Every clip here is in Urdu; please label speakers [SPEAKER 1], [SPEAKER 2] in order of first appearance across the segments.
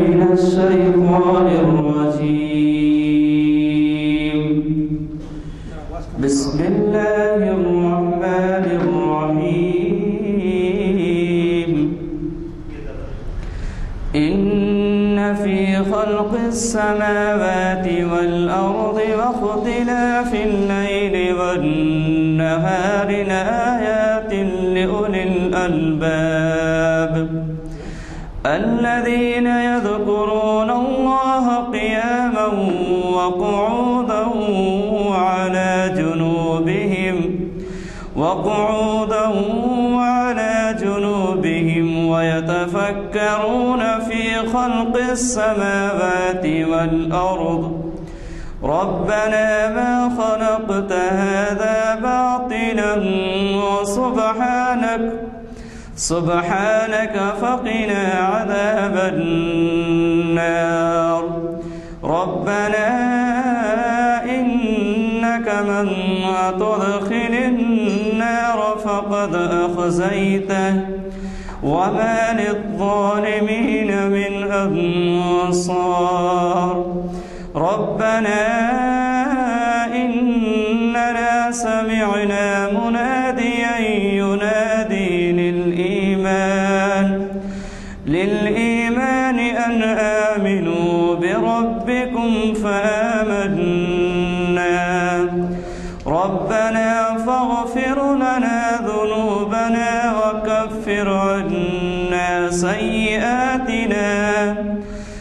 [SPEAKER 1] من الشيطان الرجيم. بسم الله الرحمن الرحيم. إن في خلق السماوات والأرض واختلاف الليل والنهار لآيات لأولي الألباب الذين يذكرون الله قياما وقعودا وعلى جنوبهم ويتفكرون في خلق السماوات والأرض ربنا ما خلقت هذا باطلا سبحانك فقنا عذاب النار. ربنا إنك من تدخل النار فقد أخزيته وما للظالمين من أنصار. ربنا إننا سمعنا مناديا ينادي للإيمان أن آمنوا بربكم فآمنا. ربنا فاغفر لنا ذنوبنا وكفر عنا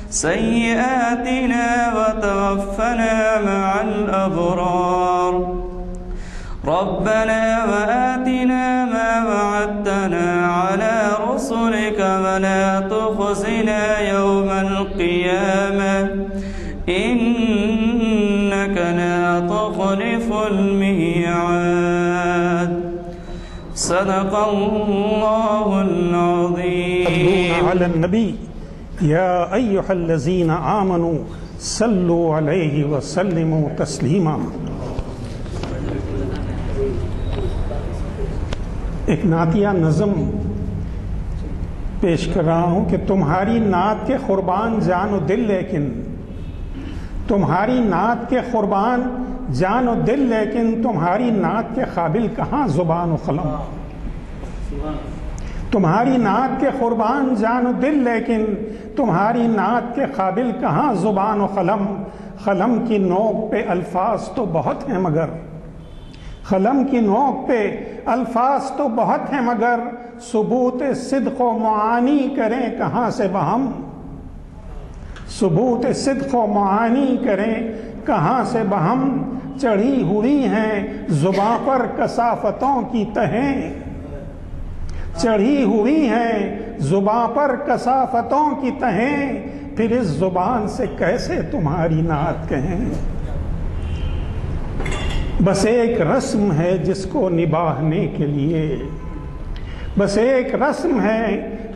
[SPEAKER 1] سيئاتنا وتوفنا مع الأبرار. ربنا وآتنا ما وعدتنا على رسلك ولا تخزنا يوم القيامة إنك لا تخلف الميعاد. صدق الله العظيم.
[SPEAKER 2] على النبي يا أيها الذين آمنوا صلوا عليه وسلموا تسلیما. ایک نعتیہ نظم پیش کر رہا ہوں کہ تمہاری نعت کے قربان جان و دل لیکن تمہاری نعت کے قربان جان و دل لیکن تمہاری نعت کے قابل کہاں زبان و قلم. تمہاری نعت کے قربان جان و دل لیکن تمہاری نعت کے قابل کہاں زبان و قلم. قلم کی نوک پہ الفاظ تو بہت ہیں مگر قلم کی نوک پہ الفاظ تو بہت ہیں مگر ثبوت صدق و معانی کریں کہاں سے بہم. ثبوت صدق و معانی کریں کہاں سے بہم. چڑھی ہوئی ہیں زباں پر کثافتوں کی تہیں. چڑھی ہوئی ہیں زباں پر کثافتوں کی تہیں پھر اس زبان سے کیسے تمہاری نعت کہیں. بس ایک رسم ہے جس کو نبھانے کے لیے بس ایک رسم ہے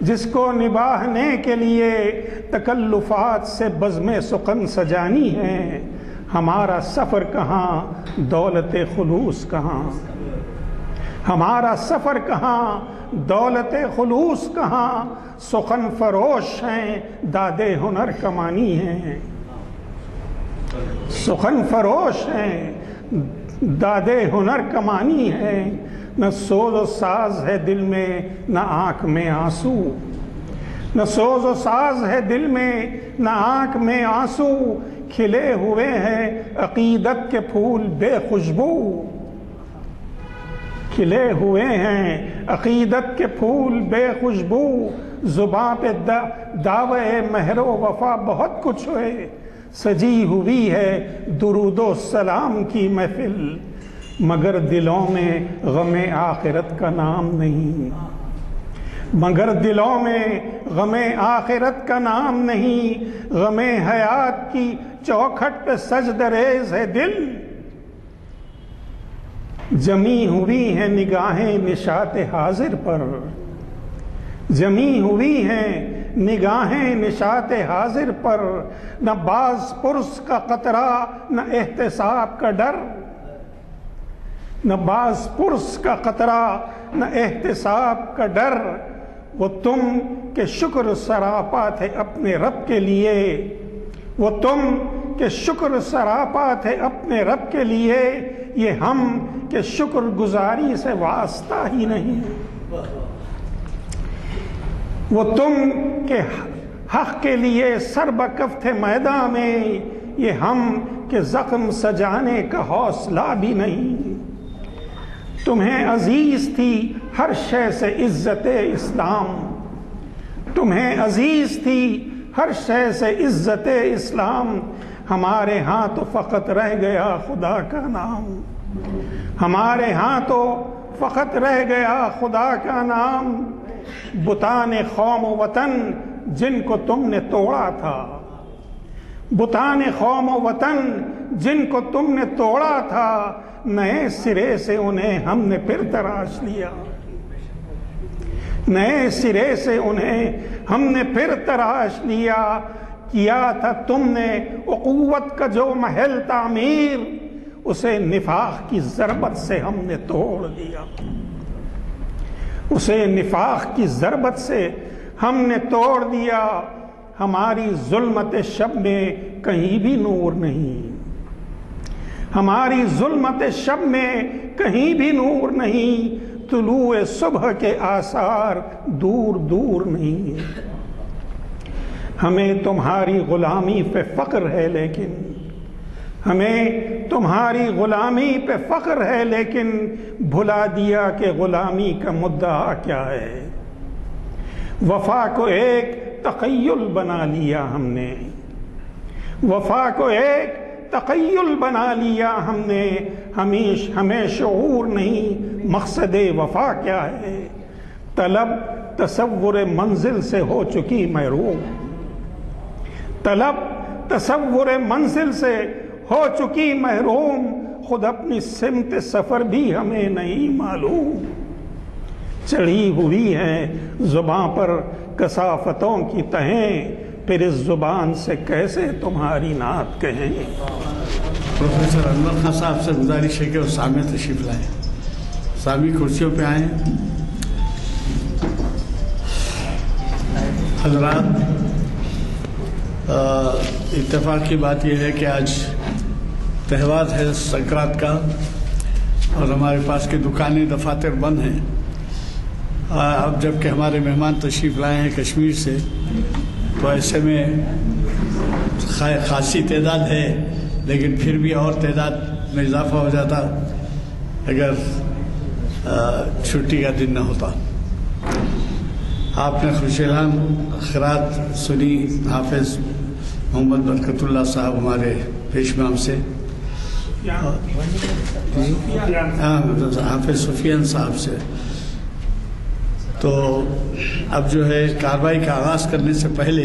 [SPEAKER 2] جس کو نبھانے کے لیے تکلفات سے بزم سخن سجانی ہے. ہمارا سفر کہاں دولت خلوص کہاں. ہمارا سفر کہاں دولت خلوص کہاں. سخن فروش ہیں دادے ہنر کمانی ہیں. سخن فروش ہیں دادے ہنر کمانی ہے. نہ سوز و ساز ہے دل میں نہ آنکھ میں آنسو. نہ سوز و ساز ہے دل میں نہ آنکھ میں آنسو. کھلے ہوئے ہیں عقیدت کے پھول بے خوشبو. کھلے ہوئے ہیں عقیدت کے پھول بے خوشبو. زباں پہ دعوے مہر و وفا بہت کچھ ہوئے. سجی ہوئی ہے درود و سلام کی محفل مگر دلوں میں غم آخرت کا نام نہیں. مگر دلوں میں غم آخرت کا نام نہیں. غم حیات کی چوکھٹ پہ سجدہ ریز ہے دل. جمی ہوئی ہیں نگاہیں نشاط حاضر پر. جمی ہوئی ہیں نگاہیں نشاط حاضر پر. نہ باز پرس کا قطرہ نہ احتساب کا ڈر. نہ باز پرس کا قطرہ نہ احتساب کا ڈر. وہ تم کہ شکر سراپا تھے اپنے رب کے لیے، وہ تم کہ شکر سراپا تھے اپنے رب کے لیے، یہ ہم کہ شکر گزاری سے واسطہ ہی نہیں۔ وہ تم کہ حق کے لیے سر بکف تھے میدان میں، یہ ہم کہ زخم سجانے کا حوصلہ بھی نہیں۔ تمہیں عزیز تھی ہر شے سے عزت اسلام، تمہیں عزیز تھی ہر شے سے عزت اسلام، ہمارے ہاں تو فقط رہ گیا خدا کا نام، ہمارے ہاں تو فقط رہ گیا خدا کا نام۔ بتان قوم و وطن جن کو تم نے توڑا تھا، بتان قوم و وطن جن کو تم نے توڑا تھا، نئے سرے سے انہیں ہم نے پھر تراش لیا، نئے سرے سے انہیں ہم نے پھر تراش لیا۔ کیا تھا تم نے اخوت کا جو محل تعمیر، اسے نفاق کی ضربت سے ہم نے توڑ دیا، اسے نفاق کی ضربت سے ہم نے توڑ دیا۔ ہماری ظلمت شب میں کہیں بھی نور نہیں، ہماری ظلمت شب میں کہیں بھی نور نہیں، طلوع صبح کے آثار دور دور نہیں۔ ہمیں تمہاری غلامی پہ فخر ہے لیکن، ہمیں تمہاری غلامی پہ فخر ہے لیکن، بھلا دیا کہ غلامی کا مدعا کیا ہے۔ وفا کو ایک تخیل بنا لیا ہم نے، وفا کو ایک تخیل بنا لیا ہم نے، ہمیں شعور نہیں مقصد وفا کیا ہے۔ طلب تصور منزل سے ہو چکی محروم، طلب تصور منزل سے ہو چکی محروم، خود اپنی سمت سفر بھی ہمیں نہیں معلوم۔ چڑھی ہوئی ہیں زباں پر کثافتوں کی تہیں، پھر اس زبان سے کیسے تمہاری نعت کہیں۔
[SPEAKER 3] پروفیسر انور خان صاحب سے گزارش ہے کہ وہ سامنے تشریف لائیں، سامنے کرسیوں پہ آئیں۔ حضرات، اتفاق کی بات یہ ہے کہ آج تہوار ہے سنکرانت کا، اور ہمارے پاس کی دکانیں دفاتر بند ہیں۔ اب جب کہ ہمارے مہمان تشریف لائے ہیں کشمیر سے، تو ایسے میں خاصی تعداد ہے، لیکن پھر بھی اور تعداد میں اضافہ ہو جاتا اگر چھٹی کا دن نہ ہوتا۔ آپ نے خوش اعلان خیرات سنی حافظ محمد برکت اللہ صاحب ہمارے پیشمام سے، حافظ سفیان صاحب سے۔ تو اب جو ہے کارروائی کا آغاز کرنے سے پہلے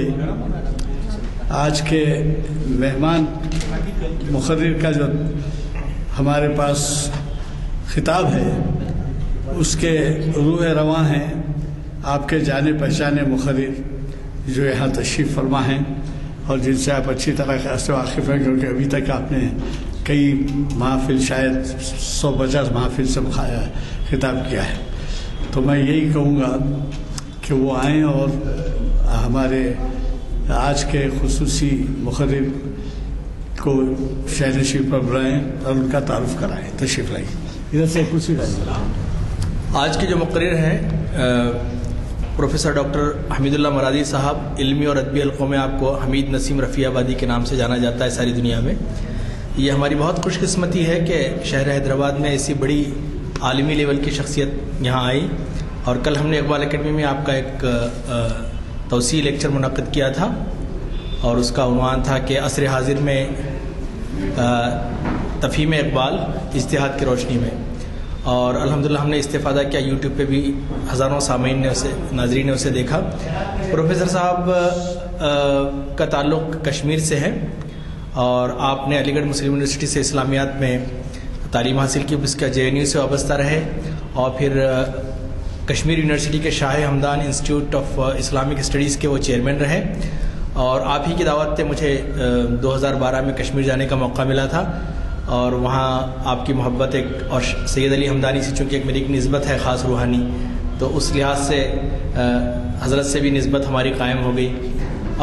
[SPEAKER 3] آج کے مہمان مقرر کا جو ہمارے پاس خطاب ہے، اس کے روح رواں ہیں آپ کے جانے پہچانے مقرر جو یہاں تشریف فرما ہیں، اور جن سے آپ اچھی طرح سے واقف ہیں، کیونکہ ابھی تک آپ نے کئی محافل، شاید 150 محافل سے خطاب کیا ہے۔ تو میں یہی کہوں گا کہ وہ آئیں اور ہمارے آج کے خصوصی مقرر کو شہنشی پر بلائیں اور ان کا تعارف کرائیں۔ تشریف لائیں، ادھر سے کرسی لائیں۔
[SPEAKER 4] آج کے جو مقرر ہیں پروفیسر ڈاکٹر حمید اللہ مرادی صاحب، علمی اور ادبی حلقوں میں آپ کو حمید نسیم رفیع آبادی کے نام سے جانا جاتا ہے ساری دنیا میں۔ یہ ہماری بہت خوش قسمتی ہے کہ شہر حیدرآباد میں ایسی بڑی عالمی لیول کی شخصیت یہاں آئی، اور کل ہم نے اقبال اکیڈمی میں آپ کا ایک توسیعی لیکچر منعقد کیا تھا، اور اس کا عنوان تھا کہ عصر حاضر میں تفہیم اقبال اجتہاد کی روشنی میں، اور الحمدللہ ہم نے استفادہ کیا۔ یوٹیوب پہ بھی ہزاروں سامعین نے ناظرین نے اسے دیکھا۔ پروفیسر صاحب کا تعلق کشمیر سے ہے، اور آپ نے علی گڑھ مسلم یونیورسٹی سے اسلامیات میں تعلیم حاصل کی، اس کا JNU سے وابستہ رہے، اور پھر کشمیر یونیورسٹی کے Shah Hamdan institute of Islamic studies کے وہ چیئرمین رہے، اور آپ ہی کی دعوت سے مجھے 2012 میں کشمیر جانے کا موقع ملا تھا، اور وہاں آپ کی محبت ایک، اور سید علی ہمدانی سے چونکہ میری ایک نسبت ہے خاص روحانی، تو اس لحاظ سے حضرت سے بھی نسبت ہماری قائم ہو گئی،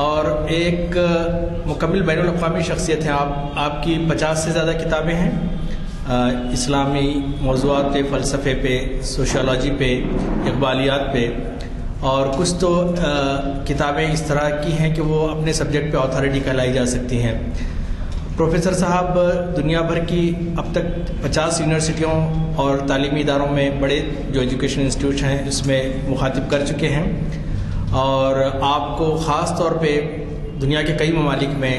[SPEAKER 4] اور ایک مکمل بین الاقوامی شخصیت ہیں آپ کی 50 سے زیادہ کتابیں ہیں اسلامی موضوعات پہ، فلسفے پہ، سوشیالوجی پہ، اقبالیات پہ، اور کچھ تو کتابیں اس طرح کی ہیں کہ وہ اپنے سبجیکٹ پہ اتھارٹی کہلائی جا سکتی ہیں۔ پروفیسر صاحب دنیا بھر کی اب تک 50 یونیورسٹیوں اور تعلیمی اداروں میں بڑے جو ایجوکیشن انسٹیٹیوٹ ہیں اس میں مخاطب کر چکے ہیں، اور آپ کو خاص طور پہ دنیا کے کئی ممالک میں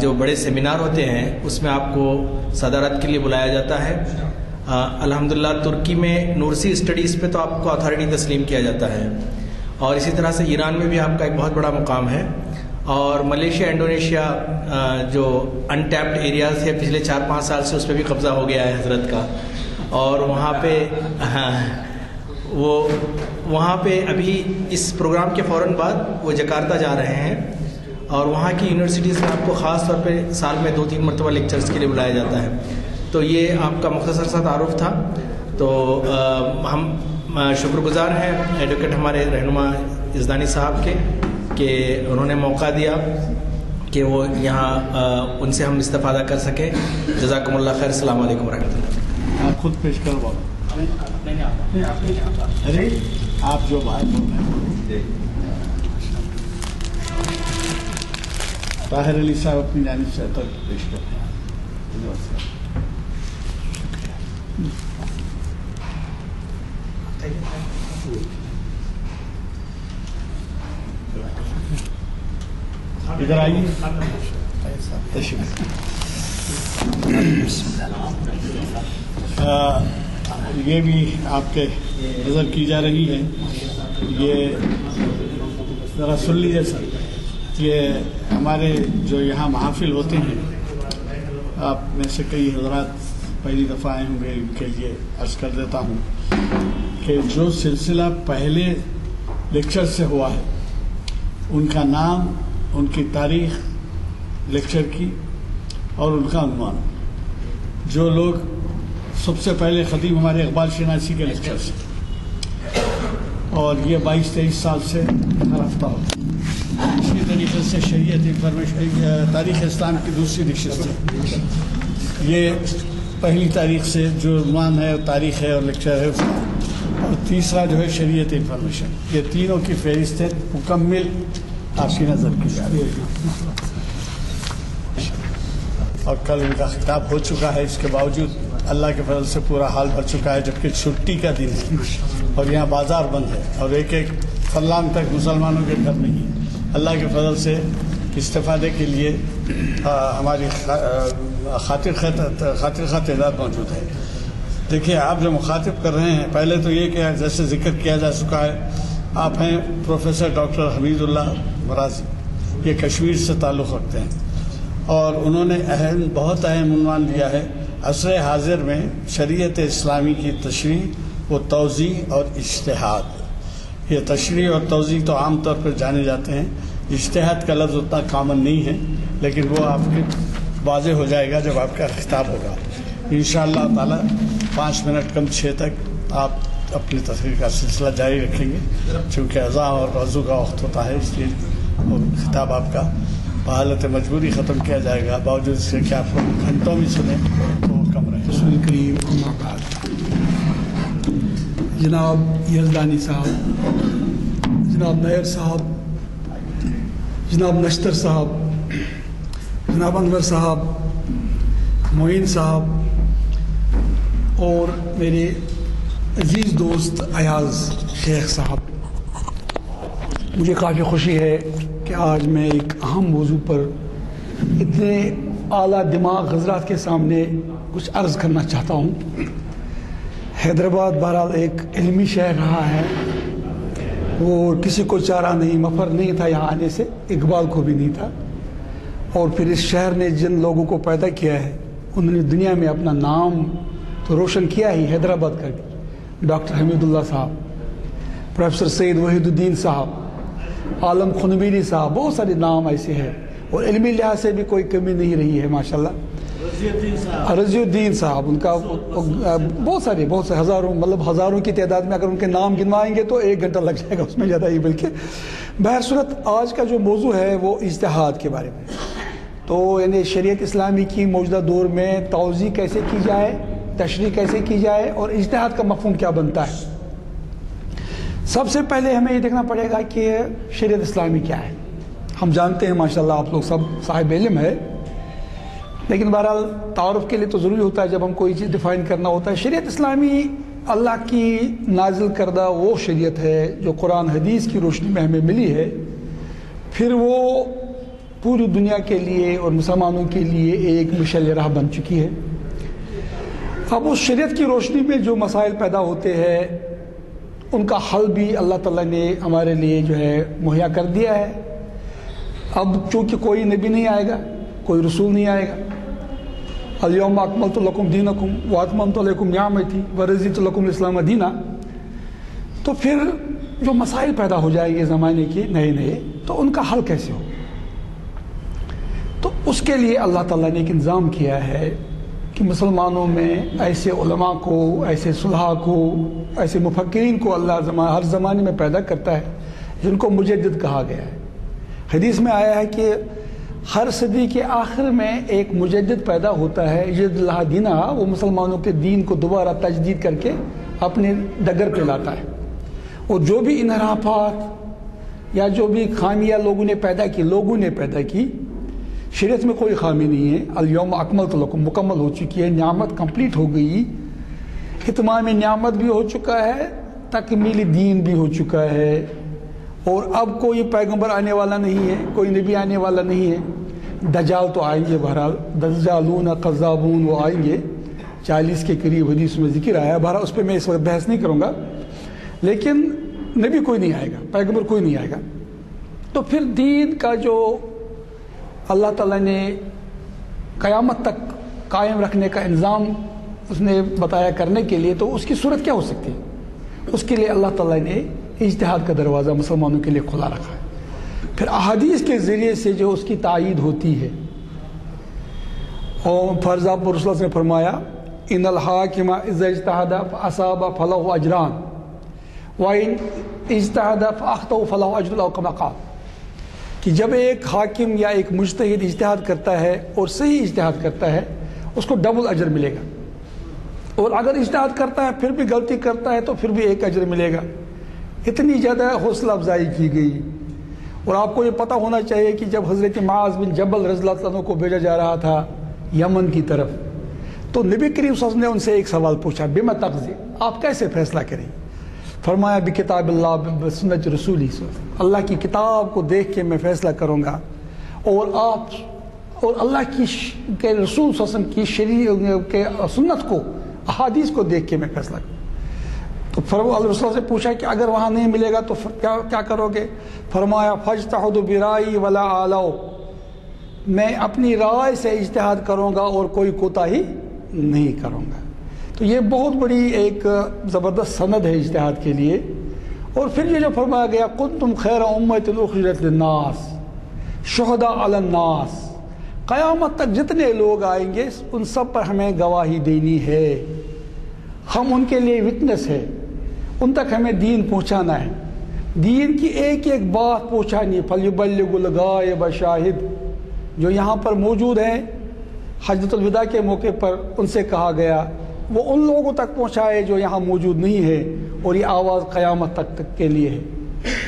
[SPEAKER 4] جو بڑے سیمینار ہوتے ہیں اس میں آپ کو صدارت کے لیے بلایا جاتا ہے۔ الحمدللہ ترکی میں نورسی اسٹڈیز پہ تو آپ کو اتھارٹی تسلیم کیا جاتا ہے، اور اسی طرح سے ایران میں بھی آپ کا ایک بہت بڑا مقام ہے، اور ملیشیا، انڈونیشیا جو انٹیپڈ ایریاز ہے پچھلے 4-5 سال سے اس پہ بھی قبضہ ہو گیا ہے حضرت کا، اور وہاں پہ ابھی اس پروگرام کے فوراً بعد وہ جکارتا جا رہے ہیں، اور وہاں کی یونیورسٹیز میں آپ کو خاص طور پہ سال میں 2-3 مرتبہ لیکچرز کے لیے بلایا جاتا ہے۔ تو یہ آپ کا مختصر سا تعارف تھا۔ تو ہم شکر گزار ہیں ایڈوکیٹ ہمارے رہنما یزدانی صاحب کے کہ انہوں نے موقع دیا کہ وہ یہاں ان سے ہم استفادہ کر سکیں۔ جزاکم اللہ خیر۔ السلام علیکم ورحمۃ اللہ۔
[SPEAKER 3] آپ خود پیش کرو ارے آپ جو باہر بول رہے ہیں طاہر علی صاحب اپنی جانب سے پیش کرتے ہیں۔ ادھر آئیے، یہ بھی آپ کے نظر کی جا رہی ہے، یہ ذرا سن لیجیے سر۔ یہ ہمارے جو یہاں محافل ہوتے ہیں، آپ میں سے کئی حضرات پہلی دفعہ آئے ہوں گے، ان کے لیے عرض کر دیتا ہوں کہ جو سلسلہ پہلے لیکچر سے ہوا ہے ان کا نام، ان کی تاریخ لیکچر کی اور ان کا عنوان، جو لوگ سب سے پہلے خطیب ہمارے اقبال شناسی کے لیکچر سے، اور یہ 22-23 سال سے ہر ہفتہ ہوتا ہے۔ اسی طریقے سے شریعت انفارمیشن تاریخ اسلام کی دوسری نشست ہے، یہ پہلی تاریخ سے جو عنوان ہے تاریخ ہے اور لیکچر ہے اس کا، اور تیسرا جو ہے شریعت انفارمیشن۔ یہ تینوں کی فہرست مکمل آپ کی نظر کی جا رہی ہے، اور کل ان کا خطاب ہو چکا ہے۔ اس کے باوجود اللہ کے فضل سے پورا حال بھر چکا ہے، جبکہ چھٹی کا دن ہے اور یہاں بازار بند ہے، اور ایک فلان تک مسلمانوں کے گھر نہیں ہے۔ اللہ کے فضل سے استفادے کے لیے ہماری خاطر خواہ تعداد موجود ہے۔ دیکھیے، آپ جو مخاطب کر رہے ہیں، پہلے تو یہ کہ جیسے ذکر کیا جا چکا ہے، آپ ہیں پروفیسر ڈاکٹر حمید اللہ مرازی، یہ کشمیر سے تعلق رکھتے ہیں، اور انہوں نے بہت اہم عنوان لیا ہے عصر حاضر میں شریعت اسلامی کی تشریح و توضیح اور اجتہاد۔ یہ تشریح اور توضیح تو عام طور پر جانے جاتے ہیں، اجتہاد کا لفظ اتنا کامن نہیں ہے، لیکن وہ آپ کے واضح ہو جائے گا جب آپ کا خطاب ہوگا انشاءاللہ تعالی۔ 5 منٹ کم 6 تک آپ اپنی تقریر کا سلسلہ جاری رکھیں گے، چونکہ اذان اور وضو کا وقت ہوتا ہے، اس لیے وہ خطاب آپ کا بحالت مجبوری ختم کیا جائے گا، باوجود اس کے کہ آپ کو گھنٹوں میں سنیں تو وہ کم رہے۔
[SPEAKER 5] رسول کریم اما بعد، جناب یزدانی صاحب، جناب نیر صاحب، جناب نشتر صاحب، جناب انور صاحب، معین صاحب، اور میرے عزیز دوست ایاز شیخ صاحب، مجھے کافی خوشی ہے کہ آج میں ایک اہم موضوع پر اتنے اعلیٰ دماغ حضرات کے سامنے کچھ عرض کرنا چاہتا ہوں۔ حیدرآباد بہرحال ایک علمی شہر رہا ہے، وہ کسی کو چارہ نہیں، مفر نہیں تھا یہاں آنے سے، اقبال کو بھی نہیں تھا، اور پھر اس شہر نے جن لوگوں کو پیدا کیا ہے انہوں نے دنیا میں اپنا نام تو روشن کیا ہی حیدرآباد کر کے۔ ڈاکٹر حمید اللہ صاحب، پروفیسر سید وحید الدین صاحب، عالم خنویری صاحب، بہت سارے نام ایسے ہیں، اور علمی لحاظ سے بھی کوئی کمی نہیں رہی ہے ماشاءاللہ۔ رضی الدین صاحب، ان کا بہت سارے ہزاروں، مطلب ہزاروں کی تعداد میں اگر ان کے نام گنوائیں گے تو 1 گھنٹہ لگ جائے گا، اس میں زیادہ ہی بلکہ. بہرصورت آج کا جو موضوع ہے وہ اجتہاد کے بارے میں. تو یعنی شریعت اسلامی کی موجودہ دور میں توضیح کیسے کی جائے، تشریح کیسے کی جائے، اور اجتہاد کا مفہوم کیا بنتا ہے. سب سے پہلے ہمیں یہ دیکھنا پڑے گا کہ شریعت اسلامی کیا ہے. ہم جانتے ہیں ماشاءاللہ آپ لوگ سب صاحب علم ہے، لیکن بہرحال تعارف کے لیے تو ضروری ہوتا ہے جب ہم کوئی چیز ڈیفائن کرنا ہوتا ہے. شریعت اسلامی اللہ کی نازل کردہ وہ شریعت ہے جو قرآن حدیث کی روشنی میں ہمیں ملی ہے، پھر وہ پوری دنیا کے لیے اور مسلمانوں کے لیے ایک مشعل راہ بن چکی ہے. اب اس شریعت کی روشنی میں جو مسائل پیدا ہوتے ہیں ان کا حل بھی اللہ تعالیٰ نے ہمارے لیے جو ہے مہیا کر دیا ہے. اب چونکہ کوئی نبی نہیں آئے گا، کوئی رسول نہیں آئے گا. الیوم اکملت لکم دینکم واتممت علیکم نعمتی ورضیت لکم الاسلام دینا. تو پھر جو مسائل پیدا ہو جائیں گے زمانے کے نئے، تو ان کا حل کیسے ہو؟ تو اس کے لیے اللہ تعالیٰ نے ایک انتظام کیا ہے کہ مسلمانوں میں ایسے علماء کو، ایسے صلحاء کو، ایسے مفکرین کو اللہ ہر زمانے میں پیدا کرتا ہے جن کو مجدد کہا گیا ہے. حدیث میں آیا ہے کہ ہر صدی کے آخر میں ایک مجدد پیدا ہوتا ہے، یجدد اللہ دینہ، وہ مسلمانوں کے دین کو دوبارہ تجدید کر کے اپنے ڈگر پہ لاتا ہے. اور جو بھی انحرافات یا جو بھی خامیاں لوگوں نے پیدا کی، شریعت میں کوئی خامی نہیں ہے. الیوم اکملت لکم مکمل ہو چکی ہے، نعمت کمپلیٹ ہو گئی، اتمام نعمت بھی ہو چکا ہے، تکمیل دین بھی ہو چکا ہے. اور اب کوئی پیغمبر آنے والا نہیں ہے، کوئی نبی آنے والا نہیں ہے. دجال تو آئیں گے، بہرحال دجالون قذابون وہ آئیں گے، 40 کے قریب حدیث میں ذکر آیا ہے. بہرحال اس پہ میں اس وقت بحث نہیں کروں گا. لیکن نبی کوئی نہیں آئے گا، پیغمبر کوئی نہیں آئے گا. تو پھر دین کا جو اللہ تعالیٰ نے قیامت تک قائم رکھنے کا انظام اس نے بتایا کرنے کے لیے، تو اس کی صورت کیا ہو سکتی ہے؟ اس کے لیے اللہ تعالیٰ نے اجتہاد کا دروازہ مسلمانوں کے لیے کھلا رکھا ہے. پھر احادیث کے ذریعے سے جو اس کی تائید ہوتی ہے. اور فرض آپ رسول اللہ نے فرمایا ان الحاکم اذا اجتہد فاصاب فلہ اجران وان اجتہد فاخطأ فلہ اجر او کما قال، کہ جب ایک حاکم یا ایک مجتہد اجتہاد کرتا ہے اور صحیح اجتہاد کرتا ہے اس کو ڈبل اجر ملے گا، اور اگر اجتہاد کرتا ہے پھر بھی غلطی کرتا ہے تو پھر بھی 1 اجر ملے گا. اتنی زیادہ حوصلہ افزائی کی گئی. اور آپ کو یہ پتہ ہونا چاہیے کہ جب حضرت معاذ بن جبل رضی اللہ عنہ کو بھیجا جا رہا تھا یمن کی طرف، تو نبی کریم صلی اللہ علیہ وسلم نے ان سے ایک سوال پوچھا، بما تقضی، آپ کیسے فیصلہ کریں؟ فرمایا بکتاب اللہ بسنت رسولی، اللہ کی کتاب کو دیکھ کے میں فیصلہ کروں گا، اور اللہ کی کے رسول صلی اللہ علیہ وسلم کی شریعت کے سنت کو، احادیث کو دیکھ کے میں فیصلہ کروں. تو اللہ رسول سے پوچھا کہ اگر وہاں نہیں ملے گا تو کیا کرو گے؟ فرمایا فاجتہد برائی ولا آلو، میں اپنی رائے سے اجتہاد کروں گا اور کوئی کوتاہی نہیں کروں گا. تو یہ بہت بڑی ایک زبردست سند ہے اجتہاد کے لیے. اور پھر یہ جو فرمایا گیا کنتم خیر امۃ اخرجت للناس شہداء علی الناس، قیامت تک جتنے لوگ آئیں گے ان سب پر ہمیں گواہی دینی ہے، ہم ان کے لیے وٹنس ہے، ان تک ہمیں دین پہنچانا ہے، دین کی ایک ایک بات پہنچانی. فلیبلغ الغائب شاہد، جو یہاں پر موجود ہیں حجۃ الوداع کے موقع پر ان سے کہا گیا وہ ان لوگوں تک پہنچائے جو یہاں موجود نہیں ہے، اور یہ آواز قیامت تک کے لیے ہے.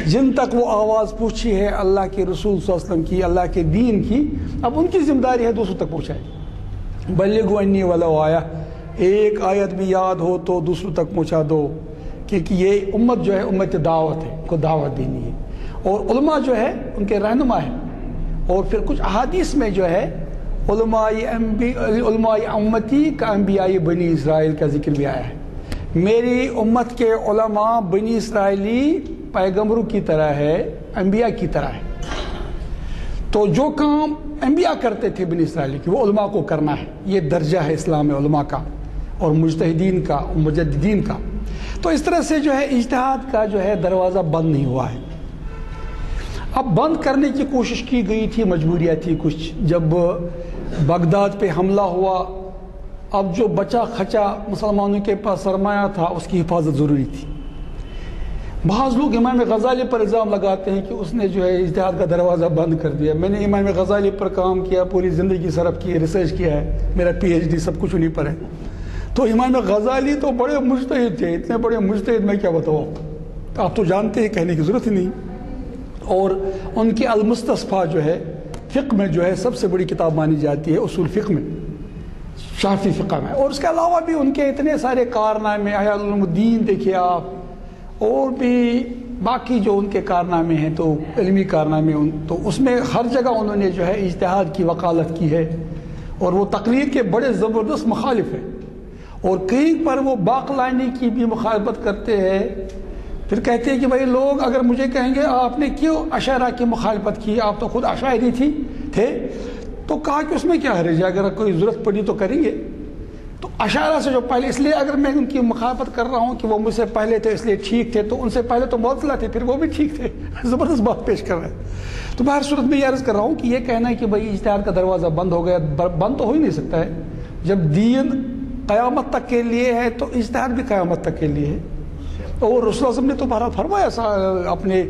[SPEAKER 5] جن تک وہ آواز پہنچی ہے اللہ کے رسول صلی اللہ علیہ وسلم کی، اللہ کے دین کی، اب ان کی ذمہ داری ہے دوسروں تک پہنچائے. بلغوا انی ولو آیہ، ایک آیت بھی یاد ہو تو دوسروں تک پہنچا دو، کیونکہ یہ امت جو ہے امت دعوت ہے، کو دعوت دینی ہے. اور علماء جو ہے ان کے رہنما ہیں. اور پھر کچھ احادیث میں جو ہے علماء امتی کا انبیاء بنی اسرائیل کا ذکر بھی آیا ہے. میری امت کے علماء بنی اسرائیلی پیغمبروں کی طرح ہے، انبیاء کی طرح ہے. تو جو کام انبیاء کرتے تھے بنی اسرائیل کی وہ علماء کو کرنا ہے. یہ درجہ ہے اسلام میں علماء کا اور مجتہدین کا اور مجددین کا. تو اس طرح سے جو ہے اجتہاد کا جو ہے دروازہ بند نہیں ہوا ہے. اب بند کرنے کی کوشش کی گئی تھی، مجبوریاں تھی کچھ، جب بغداد پہ حملہ ہوا اب جو بچا کھچا مسلمانوں کے پاس سرمایہ تھا اس کی حفاظت ضروری تھی۔ بعض لوگ امام غزالی پر الزام لگاتے ہیں کہ اس نے جو ہے اجتہاد کا دروازہ بند کر دیا۔ میں نے امام غزالی پر کام کیا، پوری زندگی صرف کی، ریسرچ کیا ہے، میرا پی ایچ ڈی سب کچھ انہیں پر ہے۔ تو امام غزالی تو بڑے مجتہد تھے، اتنے بڑے مجتہد میں کیا بتاؤں، آپ تو جانتے ہیں، کہنے کی ضرورت ہی نہیں۔ اور ان کی المستصفیٰ جو ہے فقہ میں جو ہے سب سے بڑی کتاب مانی جاتی ہے، اصول فقہ میں، شافعی فقہ میں۔ اور اس کے علاوہ بھی ان کے اتنے سارے کارنامے، احیاء علوم الدین دیکھیے آپ، اور بھی باقی جو ان کے کارنامے ہیں تو علمی کارنامے، تو اس میں ہر جگہ انہوں نے جو ہے اجتہاد کی وکالت کی ہے، اور وہ تقلید کے بڑے زبردست مخالف ہیں، اور کہیں پر وہ باقلانی کی بھی مخالفت کرتے ہیں۔ پھر کہتے ہیں کہ بھائی لوگ اگر مجھے کہیں گے آپ نے کیوں اشاعرہ کی مخالفت کی، آپ تو خود اشاعری تھے، تو کہا کہ اس میں کیا حرج ہے، اگر کوئی ضرورت پڑی تو کریں گے۔ تو اشاعرہ سے جو پہلے، اس لیے اگر میں ان کی مخالفت کر رہا ہوں کہ وہ مجھ سے پہلے تھے اس لیے ٹھیک تھے، تو ان سے پہلے تو معتزلہ تھے، پھر وہ بھی ٹھیک تھے۔ زبردست بات پیش کر رہے ہیں۔ تو بہر صورت میں یہ عرض کر رہا ہوں کہ یہ کہنا ہے کہ بھائی اجتہاد کا دروازہ بند ہو گیا، بند تو ہو ہی نہیں سکتا ہے۔ جب دین قیامت تک کے لیے ہے تو اجتہاد بھی قیامت تک کے لیے ہے۔ اور رسول اللہ نے تو بہرحال فرمایا اپنے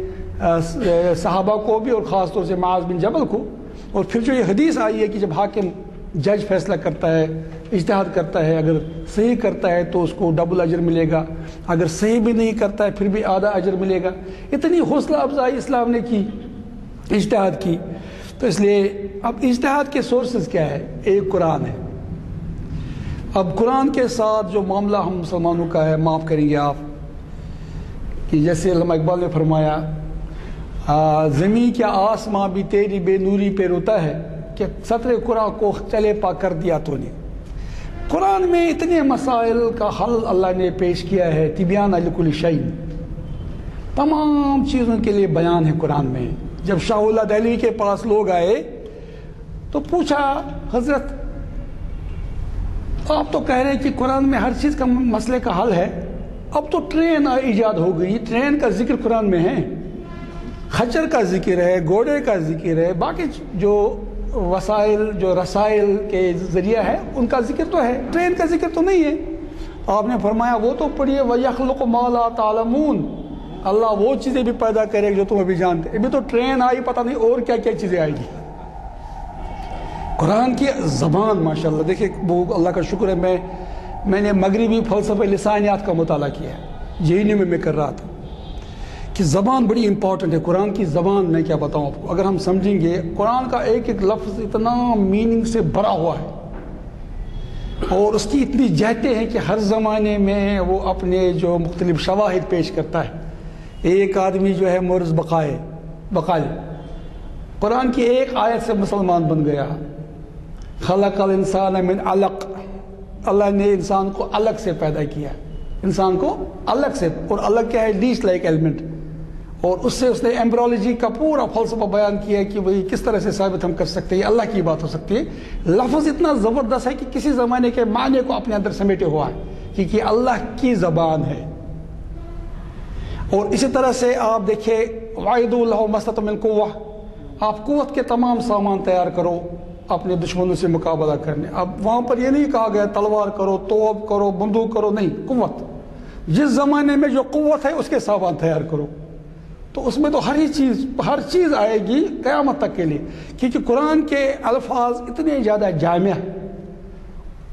[SPEAKER 5] صحابہ کو بھی، اور خاص طور سے معاذ بن جبل کو۔ اور پھر جو یہ حدیث آئی ہے کہ جب حاکم جج فیصلہ کرتا ہے، اجتہاد کرتا ہے، اگر صحیح کرتا ہے تو اس کو ڈبل اجر ملے گا، اگر صحیح بھی نہیں کرتا ہے پھر بھی آدھا اجر ملے گا۔ اتنی حوصلہ افزائی اسلام نے کی، اجتہاد کی۔ تو اس لیے اب اجتہاد کے سورسز کیا ہے؟ ایک قرآن ہے۔ اب قرآن کے ساتھ جو معاملہ ہم مسلمانوں کا ہے، معاف کریں گے آپ، کہ جیسے علامہ اقبال نے فرمایا زمین کیا آسماں بھی تیری بے نوری پہ روتا ہے، کہ سطر قرآن کو چلے پا کر دیا تو نے۔ قرآن میں اتنے مسائل کا حل اللہ نے پیش کیا ہے، تبیان لکل شیء، تمام چیزوں کے لیے بیان ہے قرآن میں۔ جب شاہ اللہ دہلوی کے پاس لوگ آئے تو پوچھا، حضرت آپ تو کہہ رہے ہیں کہ قرآن میں ہر چیز کا مسئلے کا حل ہے، اب تو ٹرین ایجاد ہو گئی، ٹرین کا ذکر قرآن میں ہے، خچر کا ذکر ہے، گھوڑے کا ذکر ہے، باقی جو وسائل، جو رسائل کے ذریعہ ہے ان کا ذکر تو ہے، ٹرین کا ذکر تو نہیں ہے۔ آپ نے فرمایا وہ تو پڑھیے وَيَخْلُقُ مَا لَا تَعْلَمُونَ، اللہ وہ چیزیں بھی پیدا کرے گا جو تم ابھی جانتے۔ ابھی تو ٹرین آئی، پتہ نہیں اور کیا کیا چیزیں آئے گی۔ قرآن کی زبان ماشاءاللہ، دیکھیں وہ اللہ کا شکر ہے، میں نے مغربی فلسفہ لسانیات کا مطالعہ کیا ہے، جے میں کر رہا تھا، کہ زبان بڑی امپورٹنٹ ہے۔ قرآن کی زبان میں کیا بتاؤں آپ کو، اگر ہم سمجھیں گے قرآن کا ایک ایک لفظ اتنا میننگ سے بھرا ہوا ہے، اور اس کی اتنی جہتیں ہیں کہ ہر زمانے میں وہ اپنے جو مختلف شواہد پیش کرتا ہے۔ ایک آدمی جو ہے مورز بقال قرآن کی ایک آیت سے مسلمان بن گیا، خلق الانسان من علق، اللہ نے انسان کو الگ سے پیدا کیا، انسان کو الگ سے، اور الگ کیا ہے؟ لیسٹ لائک ایلیمنٹ، اور اس سے اس نے ایمبرولوجی کا پورا فلسفہ بیان کیا ہے کہ بھئی کس طرح سے ثابت ہم کر سکتے ہیں، اللہ کی بات ہو سکتی ہے۔ لفظ اتنا زبردست ہے کہ کسی زمانے کے معنی کو اپنے اندر سمیٹے ہوا ہے، کیونکہ اللہ کی زبان ہے۔ اور اسی طرح سے آپ دیکھیں وَأَعِدُّوا لَهُم مَا اسْتَطَعْتُم مِّن قُوَّةٍ، آپ قوت کے تمام سامان تیار کرو اپنے دشمنوں سے مقابلہ کرنے۔ اب وہاں پر یہ نہیں کہا گیا تلوار کرو، توپ کرو، بندوق کرو، نہیں، قوت، جس زمانے میں جو قوت ہے اس کے سامان تیار کرو۔ تو اس میں تو ہر چیز آئے گی قیامت تک کے لیے، کیونکہ قرآن کے الفاظ اتنے زیادہ جامع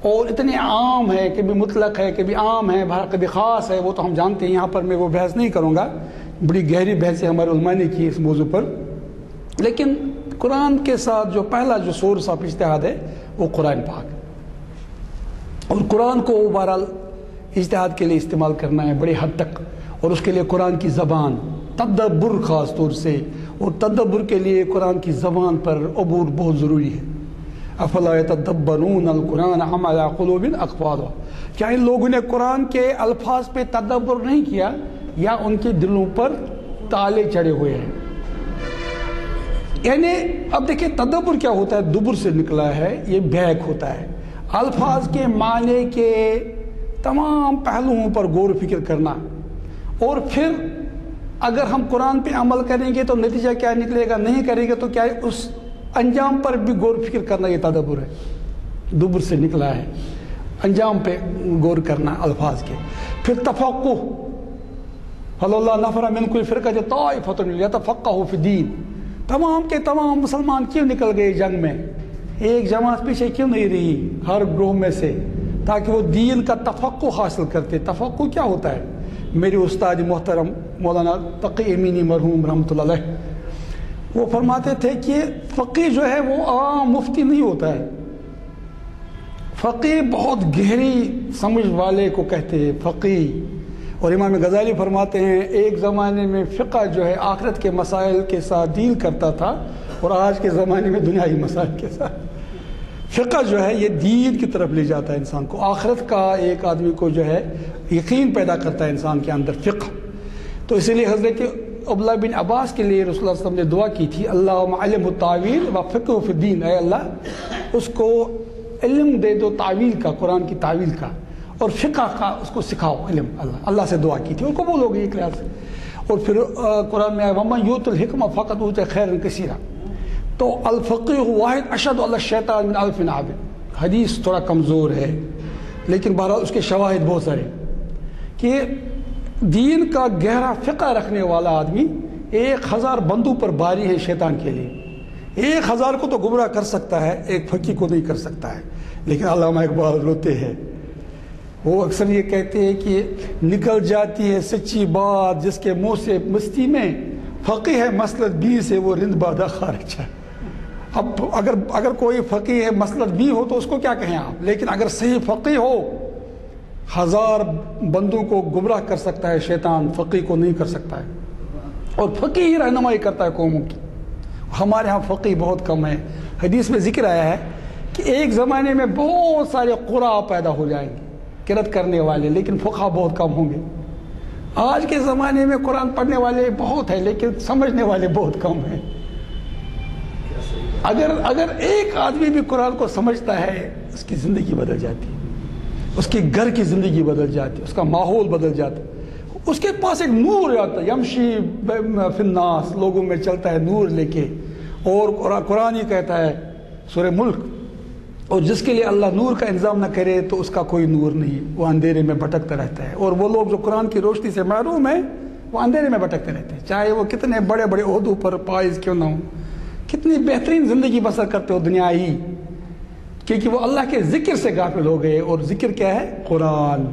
[SPEAKER 5] اور اتنے عام ہے، کبھی مطلق ہے، کبھی عام ہے، کبھی خاص ہے، وہ تو ہم جانتے ہیں، یہاں پر میں وہ بحث نہیں کروں گا، بڑی گہری بحث ہمارے علماء نے کی اس موضوع پر۔ لیکن قرآن کے ساتھ جو پہلا جو سورس آف اجتہاد ہے وہ قرآن پاک، اور قرآن کو بہرحال اجتہاد کے لیے استعمال کرنا ہے بڑی حد تک، اور اس کے لیے قرآن کی زبان، تدبر خاص طور سے، اور تدبر کے لیے قرآن کی زبان پر عبور بہت ضروری ہے۔ افلا یتدبرون القرآن ام علی قلوب اقفالها، کیا ان لوگوں نے قرآن کے الفاظ پہ تدبر نہیں کیا، یا ان کے دلوں پر تالے چڑھے ہوئے ہیں؟ یعنی اب دیکھیں تدبر کیا ہوتا ہے، دبر سے نکلا ہے، یہ بیک ہوتا ہے، الفاظ کے معنی کے تمام پہلوؤں پر غور و فکر کرنا، اور پھر اگر ہم قرآن پہ عمل کریں گے تو نتیجہ کیا نکلے گا، نہیں کریں گے تو کیا ہے، اس انجام پر بھی غور فکر کرنا، یہ تدبر ہے، دبر سے نکلا ہے، انجام پہ غور کرنا الفاظ کے. پھر تفقہ، فلولا نفر من کل فرقۃ طائفۃ لیتفقہوا فی الدین، تمام کے تمام مسلمان کیوں نکل گئے جنگ میں، ایک جماعت پیچھے کیوں نہیں رہی ہر گروہ میں سے، تاکہ وہ دین کا تفقہ حاصل کرتے. تفقہ کیا ہوتا ہے؟ میرے استاد محترم مولانا تقی امینی مرحوم رحمۃ اللہ علیہ وہ فرماتے تھے کہ فقیہ جو ہے وہ عام مفتی نہیں ہوتا ہے، فقیہ بہت گہری سمجھ والے کو کہتے ہیں فقیہ. اور امام غزالی فرماتے ہیں ایک زمانے میں فقہ جو ہے آخرت کے مسائل کے ساتھ ڈیل کرتا تھا، اور آج کے زمانے میں دنیائی مسائل کے ساتھ. فقہ جو ہے یہ دین کی طرف لے جاتا ہے انسان کو، آخرت کا ایک آدمی کو جو ہے یقین پیدا کرتا ہے انسان کے اندر فقہ. تو اسی لیے حضرت عبداللہ بن عباس کے لیے رسول اللہ صلی اللہ علیہ وسلم نے دعا کی تھی، اللہم علمہ التاویل و فقہ فی الدین، اے اللہ اس کو علم دے دو تعویل کا، قرآن کی تعویل کا، اور فقہ کا اس کو سکھاؤ علم. اللہ سے دعا کی تھی، ان کو بولو گے ایک لحاظ سے. اور پھر قرآن میں آیا وَمَن یُؤْتِ الْحِکْمَةَ فَقَدْ أُوتِیَ خَیْرًا کَثِیرًا. تو الفقیہ واحد اشد علی الشیطان من الف عابد، حدیث تھوڑا کمزور ہے لیکن بہرحال اس کے شواہد بہت سارے، کہ دین کا گہرا فقہ رکھنے والا آدمی 1000 بندوں پر باری ہے شیطان کے لیے. 1000 کو تو گمراہ کر سکتا ہے، ایک فقیہ کو نہیں کر سکتا ہے. لیکن علامہ اقبال روتے ہیں، وہ اکثر یہ کہتے ہیں کہ نکل جاتی ہے سچی بات جس کے منہ سے مستی میں، فقیہ ہے مسلک بی سے وہ رند بادہ خارج ہے. اب اگر کوئی فقیہ ہے مسلک بی ہو تو اس کو کیا کہیں آپ، لیکن اگر صحیح فقیہ ہو 1000 بندوں کو گمراہ کر سکتا ہے شیطان، فقیہ کو نہیں کر سکتا ہے. اور فقیہ ہی رہنمائی کرتا ہے قوموں کی. ہمارے ہاں فقیہ بہت کم ہے. حدیث میں ذکر آیا ہے کہ ایک زمانے میں بہت سارے قراء پیدا ہو جائیں گے، قرأت کرنے والے، لیکن فقہا بہت کم ہوں گے. آج کے زمانے میں قرآن پڑھنے والے بہت ہیں لیکن سمجھنے والے بہت کم ہیں. اگر ایک آدمی بھی قرآن کو سمجھتا ہے اس کی زندگی بدل جاتی ہے، اس کے گھر کی زندگی بدل جاتی ہے، اس کا ماحول بدل جاتا ہے. اس کے پاس ایک نور آتا ہے، یمشی فی الناس، لوگوں میں چلتا ہے نور لے کے. اور قرآن ہی کہتا ہے سورہ ملک، اور جس کے لیے اللہ نور کا انتظام نہ کرے تو اس کا کوئی نور نہیں، وہ اندھیرے میں بھٹکتا رہتا ہے. اور وہ لوگ جو قرآن کی روشنی سے محروم ہیں وہ اندھیرے میں بھٹکتے رہتے ہیں، چاہے وہ کتنے بڑے بڑے عہدوں پر فائز کیوں نہ ہوں، کتنی بہترین زندگی بسر کرتے ہو دنیا ہی، کیونکہ وہ اللہ کے ذکر سے غافل ہو گئے. اور ذکر کیا ہے؟ قرآن.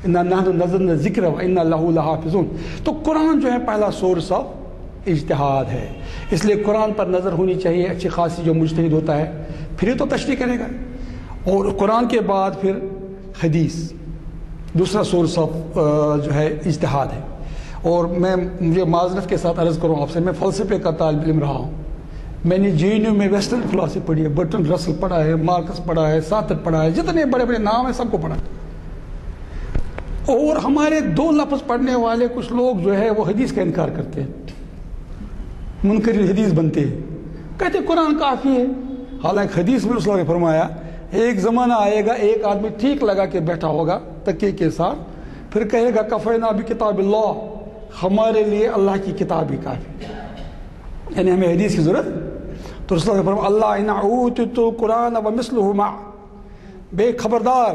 [SPEAKER 5] اِنَّا نَحْنُ نَزَّلْنَا الذِّکْرَ وَإِنَّا لَهُ لَحَافِظُونَ. تو قرآن جو ہے پہلا سورس آف اجتہاد ہے، اس لیے قرآن پر نظر ہونی چاہیے اچھی خاصی. جو مجتہد ہوتا ہے پھر ہی تو تشریح کرے گا. اور قرآن کے بعد پھر حدیث دوسرا سورس آف جو ہے اجتہاد ہے. اور مجھے معذرت کے ساتھ عرض کروں آپ سے، میں فلسفے کا طالب علم رہا ہوں. میں نے JNU میں ویسٹرن فلسفی پڑھی ہے، برٹن رسل پڑھا ہے، مارکس پڑھا ہے، سارتر پڑھا ہے، جتنے بڑے بڑے نام ہیں سب کو پڑھا. اور ہمارے 2 لفظ پڑھنے والے کچھ لوگ جو ہے وہ حدیث کا انکار کرتے ہیں، منکر حدیث بنتے ہیں، کہتے ہیں قرآن کافی ہے. حالانکہ حدیث میں رسول اللہ نے فرمایا ایک زمانہ آئے گا ایک آدمی ٹھیک لگا کے بیٹھا ہوگا تکیے کے ساتھ، پھر کہے گا کفینا بکتاب اللہ، ہمارے لیے اللہ کی کتاب ہی کافی، یعنی ہمیں حدیث کی ضرورت. تو رسول اللہ نے فرمایا اللہ ان اوتیت القرآن ومثلہ معہ، بے خبردار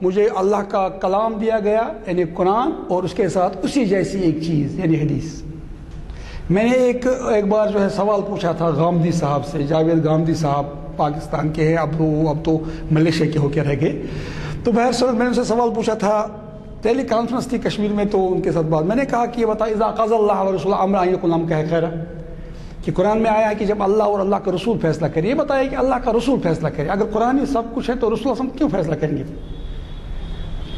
[SPEAKER 5] مجھے اللہ کا کلام دیا گیا یعنی قرآن، اور اس کے ساتھ اسی جیسی ایک چیز یعنی حدیث. میں نے ایک بار جو ہے سوال پوچھا تھا غامدی صاحب سے، جاوید غامدی صاحب پاکستان کے ہیں، اب تو ملیشیا کے ہو کے رہ گئے. تو بہر صورت میں نے ان سے سوال پوچھا تھا، ٹیلی کانفرنس تھی کشمیر میں، تو ان کے ساتھ بات میں نے کہا کہ یہ بتا اذا قضى اللہ ورسولہ امرا ان یکن لهم خیرا، کہ قرآن میں آیا ہے کہ جب اللہ اور اللہ کا رسول فیصلہ کرے، یہ بتایا کہ اللہ کا رسول فیصلہ کرے. اگر قرآن ہی سب کچھ ہے تو رسول اللہ کیوں فیصلہ کریں گے؟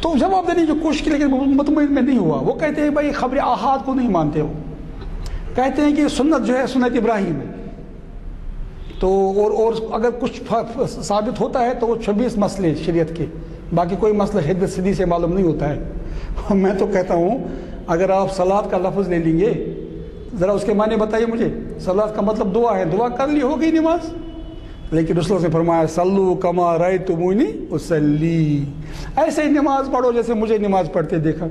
[SPEAKER 5] تو جواب دینے کی کوشش کی لیکن مطمئن میں نہیں ہوا. وہ کہتے ہیں بھائی خبر احاد کو نہیں مانتے ہو، کہتے ہیں کہ سنت جو ہے سنت ابراہیم ہے. تو اور اگر کچھ ثابت ہوتا ہے تو وہ 26 مسئلے شریعت کے، باقی کوئی مسئلہ حدیث صدی سے معلوم نہیں ہوتا ہے. میں تو کہتا ہوں اگر آپ صلات کا لفظ لے لیں گے، ذرا اس کے معنی بتائیے مجھے. صلات کا مطلب دعا ہے، دعا کر لی ہو گئی نماز. لیکن رسول اللہ نے فرمایا صلو کما رأیتمونی اصلی، ایسے ہی نماز پڑھو جیسے مجھے نماز پڑھتے دیکھا.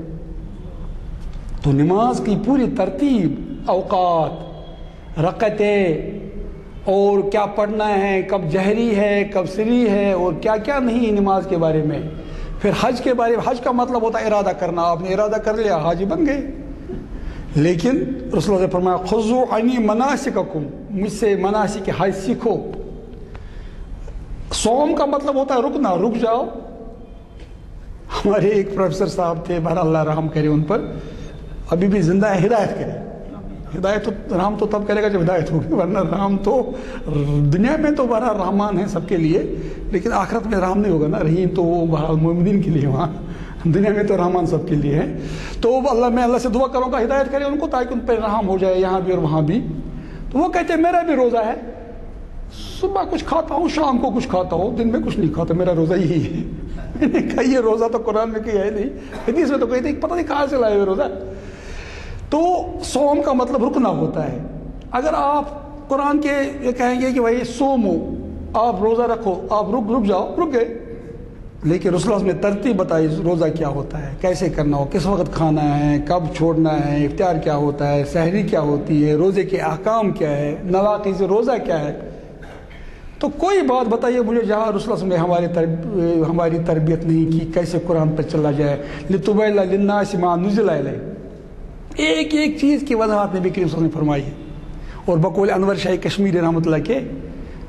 [SPEAKER 5] تو نماز کی پوری ترتیب، اوقات، رکعتیں، اور کیا پڑھنا ہے، کب جہری ہے کب سری ہے، اور کیا کیا نہیں نماز کے بارے میں. پھر حج کے بارے میں، حج کا مطلب ہوتا ہے ارادہ کرنا. آپ نے ارادہ کر لیا، حاجی بن گئے. لیکن رسول اللہ نے فرمایا خذوا عنی مناسککم، مجھ سے مناسک حج سیکھو. صوم کا مطلب ہوتا ہے رکنا، رک جاؤ. ہمارے ایک پروفیسر صاحب تھے، بہر اللہ رحم کرے ان پر، ابھی بھی زندہ ہے، ہدایت کرے. ہدایت تو رحم تو تب کرے گا جب ہدایت ہوگی، ورنہ رحم تو دنیا میں تو بہرحال رحمان ہے سب کے لیے، لیکن آخرت میں رحم نہیں ہوگا نا. رحیم تو وہ بہرحال مومنین کے لیے، وہاں دنیا میں تو رحمان سب کے لیے ہے. تو میں اللہ سے دعا کروں گا ہدایت کرے ان کو، تاکہ ان پہ رحم ہو جائے یہاں بھی اور وہاں بھی. تو وہ کہتے ہیں میرا بھی روزہ ہے، صبح کچھ کھاتا ہوں، شام کو کچھ کھاتا ہوں، دن میں کچھ نہیں کھاتا، میرا روزہ یہی ہے. میں نے کہا یہ روزہ تو قرآن میں کیا ہے نہیں، حدیث میں تو کہتے ہیں پتہ نہیں کہاں سے لائے ہوئے روزہ. تو صوم کا مطلب رکنا ہوتا ہے. اگر آپ قرآن کے یہ کہیں گے کہ بھائی سومو، آپ روزہ رکھو، آپ رک جاؤ، رک گئے. لیکن رسول اللہ نے ترتیب بتائی روزہ کیا ہوتا ہے، کیسے کرنا ہو، کس وقت کھانا ہے، کب چھوڑنا ہے، افطار کیا ہوتا ہے، سحری کیا ہوتی ہے، روزے کے احکام کیا ہے، نواقض روزہ کیا ہے. تو کوئی بات بتائیے مجھے جہاں رسول اللہ نے ہماری تربیت نہیں کی کیسے قرآن پر چلا جائے. لِتُبَيِّنَ لِلنَّاسِ مَا نُزِّلَ إِلَيْهِمْ، ایک ایک چیز کی وضاحت نبی کریم صلی اللہ علیہ وسلم نے فرمائی ہے. اور بقول انور شاہ کشمیری رحمۃ اللہ کے،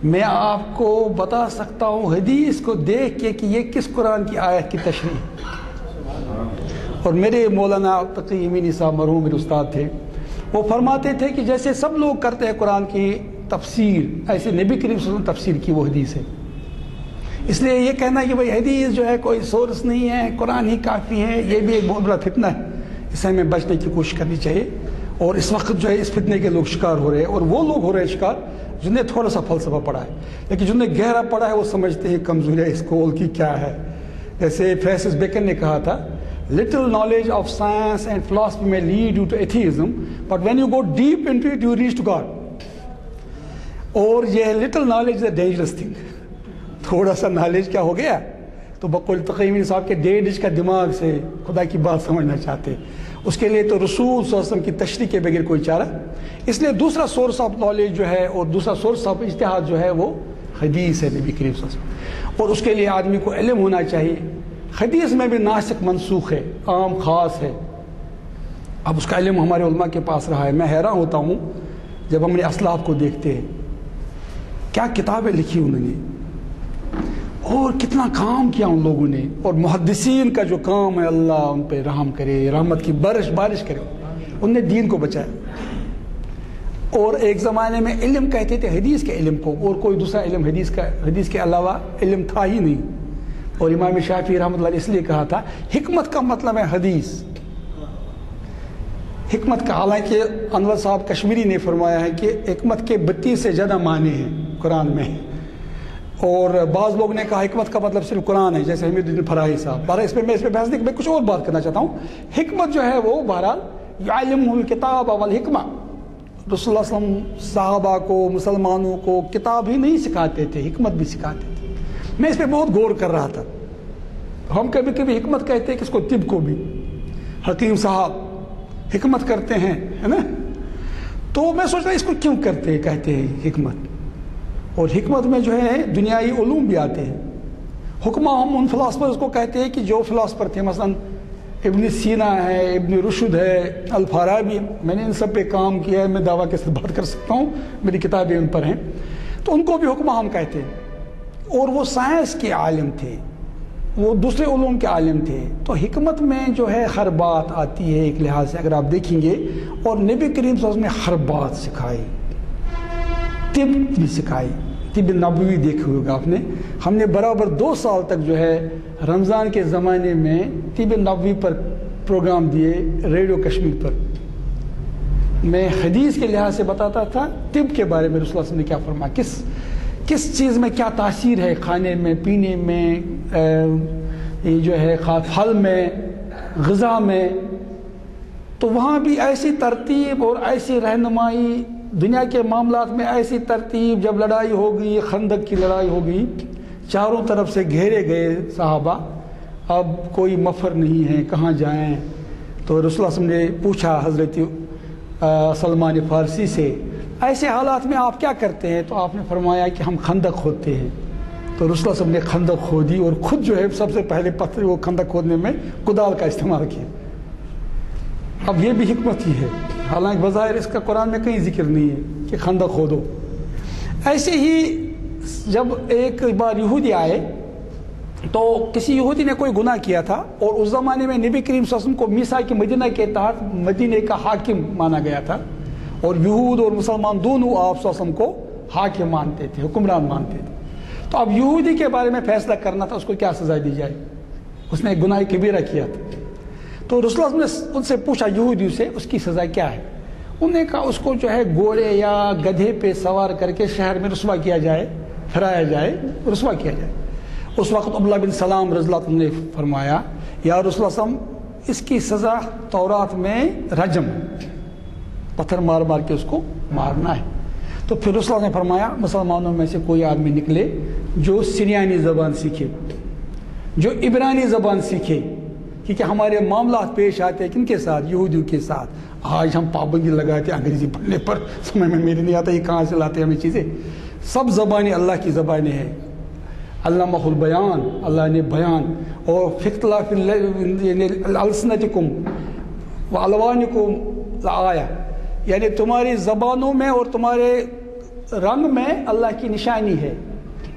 [SPEAKER 5] میں آپ کو بتا سکتا ہوں حدیث کو دیکھ کے کہ یہ کس قرآن کی آیت کی تشریح ہے. اور میرے مولانا تقی امینی صاحب مرحوم میرے استاد تھے، وہ فرماتے تھے کہ جیسے سب لوگ کرتے ہیں قرآن کی تفسیر، ایسے نبی کریم صلی اللہ علیہ وسلم نے تفسیر کی وہ حدیث ہے. اس لیے یہ کہنا کہ بھائی حدیث جو ہے کوئی سورس نہیں ہے، قرآن ہی کافی ہے، یہ بھی ایک بہت بڑا فتنہ ہے. اس سے ہمیں بچنے کی کوشش کرنی چاہیے. اور اس وقت جو ہے اس فتنے کے لوگ شکار ہو رہے ہیں، اور وہ لوگ ہو رہے ہیں شکار جن نے تھوڑا سا فلسفہ پڑھا ہے، لیکن جن نے گہرا پڑھا ہے وہ سمجھتے ہیں کمزوری اس کول کی کیا ہے. جیسے فرانسس بیکن نے کہا تھا، little knowledge of science and philosophy may lead you to atheism, but when you go deep into it you reach to God. اور یہ little knowledge is a dangerous thing. تھوڑا سا نالج کیا ہو گیا تو بقول تقیمین صاحب کے 1.5 کا دماغ سے خدا کی بات سمجھنا چاہتے. اس کے لیے تو رسول صلی اللہ علیہ وسلم کی تشریح کے بغیر کوئی چارہ. اس لیے دوسرا سورس آف نالج جو ہے اور دوسرا سورس آف اجتہاد جو ہے وہ حدیث ہے نبی کریم صلی اللہ علیہ وسلم. اور اس کے لیے آدمی کو علم ہونا چاہیے. حدیث میں بھی ناسخ منسوخ ہے، عام خاص ہے. اب اس کا علم ہمارے علماء کے پاس رہا ہے. میں حیران ہوتا ہوں جب ہم نے اسلاف کو دیکھتے ہیں، کیا کتابیں لکھی انہوں نے اور کتنا کام کیا ان لوگوں نے. اور محدثین کا جو کام ہے، اللہ ان پہ رحم کرے، رحمت کی بارش کرے، ان نے دین کو بچایا. اور ایک زمانے میں علم کہتے تھے حدیث کے علم کو، اور کوئی دوسرا علم حدیث کے علاوہ علم تھا ہی نہیں. اور امام شافعی رحمۃ اللہ علیہ اس لیے کہا تھا حکمت کا مطلب ہے حدیث. حکمت کا، حالانکہ انور صاحب کشمیری نے فرمایا ہے کہ حکمت کے 32 سے زیادہ معنی ہیں قرآن میں. اور بعض لوگ نے کہا حکمت کا مطلب صرف قرآن ہے، جیسے حمید الدین فراہی صاحب. میں اس پہ بحث نہیں، میں کچھ اور بات کرنا چاہتا ہوں. حکمت جو ہے وہ بہرحال یعلمہ الکتاب والحکمہ. رسول اللہ صلی اللہ علیہ وسلم صحابہ کو، مسلمانوں کو کتاب ہی نہیں سکھاتے تھے، حکمت بھی سکھاتے تھے. میں اس پہ بہت غور کر رہا تھا. ہم کبھی کبھی حکمت کہتے ہیں کہ اس کو طب کو بھی حکیم صاحب حکمت کرتے ہیں، ہے نا. تو میں سوچ رہا اس کو کیوں کہتے ہیں حکمت. اور حکمت میں جو ہے دنیائی علوم بھی آتے ہیں. حکمہ ہم ان فلاسفرز کو کہتے ہیں کہ جو فلاسفر تھے، مثلا ابن سینا ہے، ابن رشد ہے، الفارابی. میں نے ان سب پہ کام کیا ہے، میں دعویٰ کے ساتھ بات کر سکتا ہوں، میری کتابیں ان پر ہیں. تو ان کو بھی حکمہ ہم کہتے ہیں. اور وہ سائنس کے عالم تھے، وہ دوسرے علوم کے عالم تھے. تو حکمت میں جو ہے ہر بات آتی ہے ایک لحاظ سے اگر آپ دیکھیں گے. اور نبی کریم صلی اللہ علیہ وسلم نے ہر بات سکھائی، طب بھی سکھائی. طب نبوی دیکھے ہوگا آپ نے. ہم نے برابر 2 سال تک جو ہے رمضان کے زمانے میں طب نبوی پر پروگرام دیے ریڈیو کشمیر پر. میں حدیث کے لحاظ سے بتاتا تھا طب کے بارے میں رسول اللہ صلی اللہ علیہ وسلم نے کیا فرمایا، کس چیز میں کیا تاثیر ہے، کھانے میں، پینے میں، یہ جو ہے پھل میں، غذا میں. تو وہاں بھی ایسی ترتیب اور ایسی رہنمائی، دنیا کے معاملات میں ایسی ترتیب. جب لڑائی ہوگی، خندق کی لڑائی ہوگی، چاروں طرف سے گھیرے گئے صحابہ، اب کوئی مفر نہیں ہے، کہاں جائیں. تو رسول اللہ صلی اللہ علیہ وسلم نے پوچھا حضرت سلمان فارسی سے ایسے حالات میں آپ کیا کرتے ہیں؟ تو آپ نے فرمایا کہ ہم خندق کھودتے ہیں. تو رسول اللہ صلی اللہ علیہ وسلم نے خندق کھودی اور خود جو ہے سب سے پہلے پتھر وہ خندق کھودنے میں کدال کا استعمال کیا. اب یہ بھی حکمت ہی ہے، حالانکہ بظاہر اس کا قرآن میں کہیں ذکر نہیں ہے کہ خندق کھودو. ایسے ہی جب ایک بار یہودی آئے تو کسی یہودی نے کوئی گناہ کیا تھا، اور اس زمانے میں نبی کریم صلی اللہ علیہ وسلم کو میثاق مدینہ کے تحت مدینہ کا حاکم مانا گیا تھا، اور یہود اور مسلمان دونوں آپ صلی اللہ علیہ وسلم کو حاکم مانتے تھے، حکمران مانتے تھے. تو اب یہودی کے بارے میں فیصلہ کرنا تھا اس کو کیا سزا دی جائے. اس نے گناہ کبیرہ کیا تھا. تو رسول اللہ نے ان سے پوچھا یہودیوں سے اس کی سزا کیا ہے. انہوں نے کہا اس کو جو ہے گھوڑے یا گدھے پہ سوار کر کے شہر میں رسوا کیا جائے، پھرایا جائے، رسوا کیا جائے. اس وقت عبداللہ بن سلام رضی اللہ عنہ نے فرمایا یا رسول اللہ صلی اللہ علیہ وسلم اس کی سزا تورات میں رجم، پتھر مار مار کے اس کو مارنا ہے. تو پھر رسول اللہ نے فرمایا مسلمانوں میں سے کوئی آدمی نکلے جو سریانی زبان سیکھے، جو عبرانی زبان سیکھے، کیونکہ ہمارے معاملات پیش آتے ہیں کن کے ساتھ؟ یہودیوں کے ساتھ. آج ہم پابندی لگاتے ہیں انگریزی پڑھنے پر، سمجھ میں میرے نہیں آتا یہ کہاں سے لاتے ہیں ہمیں چیزیں. سب زبانیں اللہ کی زبانیں ہیں. علامہ البیان، اللہ نے بیان، اور فی اختلاف السنتکم والوانکم لآیہ، یعنی تمہاری زبانوں میں اور تمہارے رنگ میں اللہ کی نشانی ہے.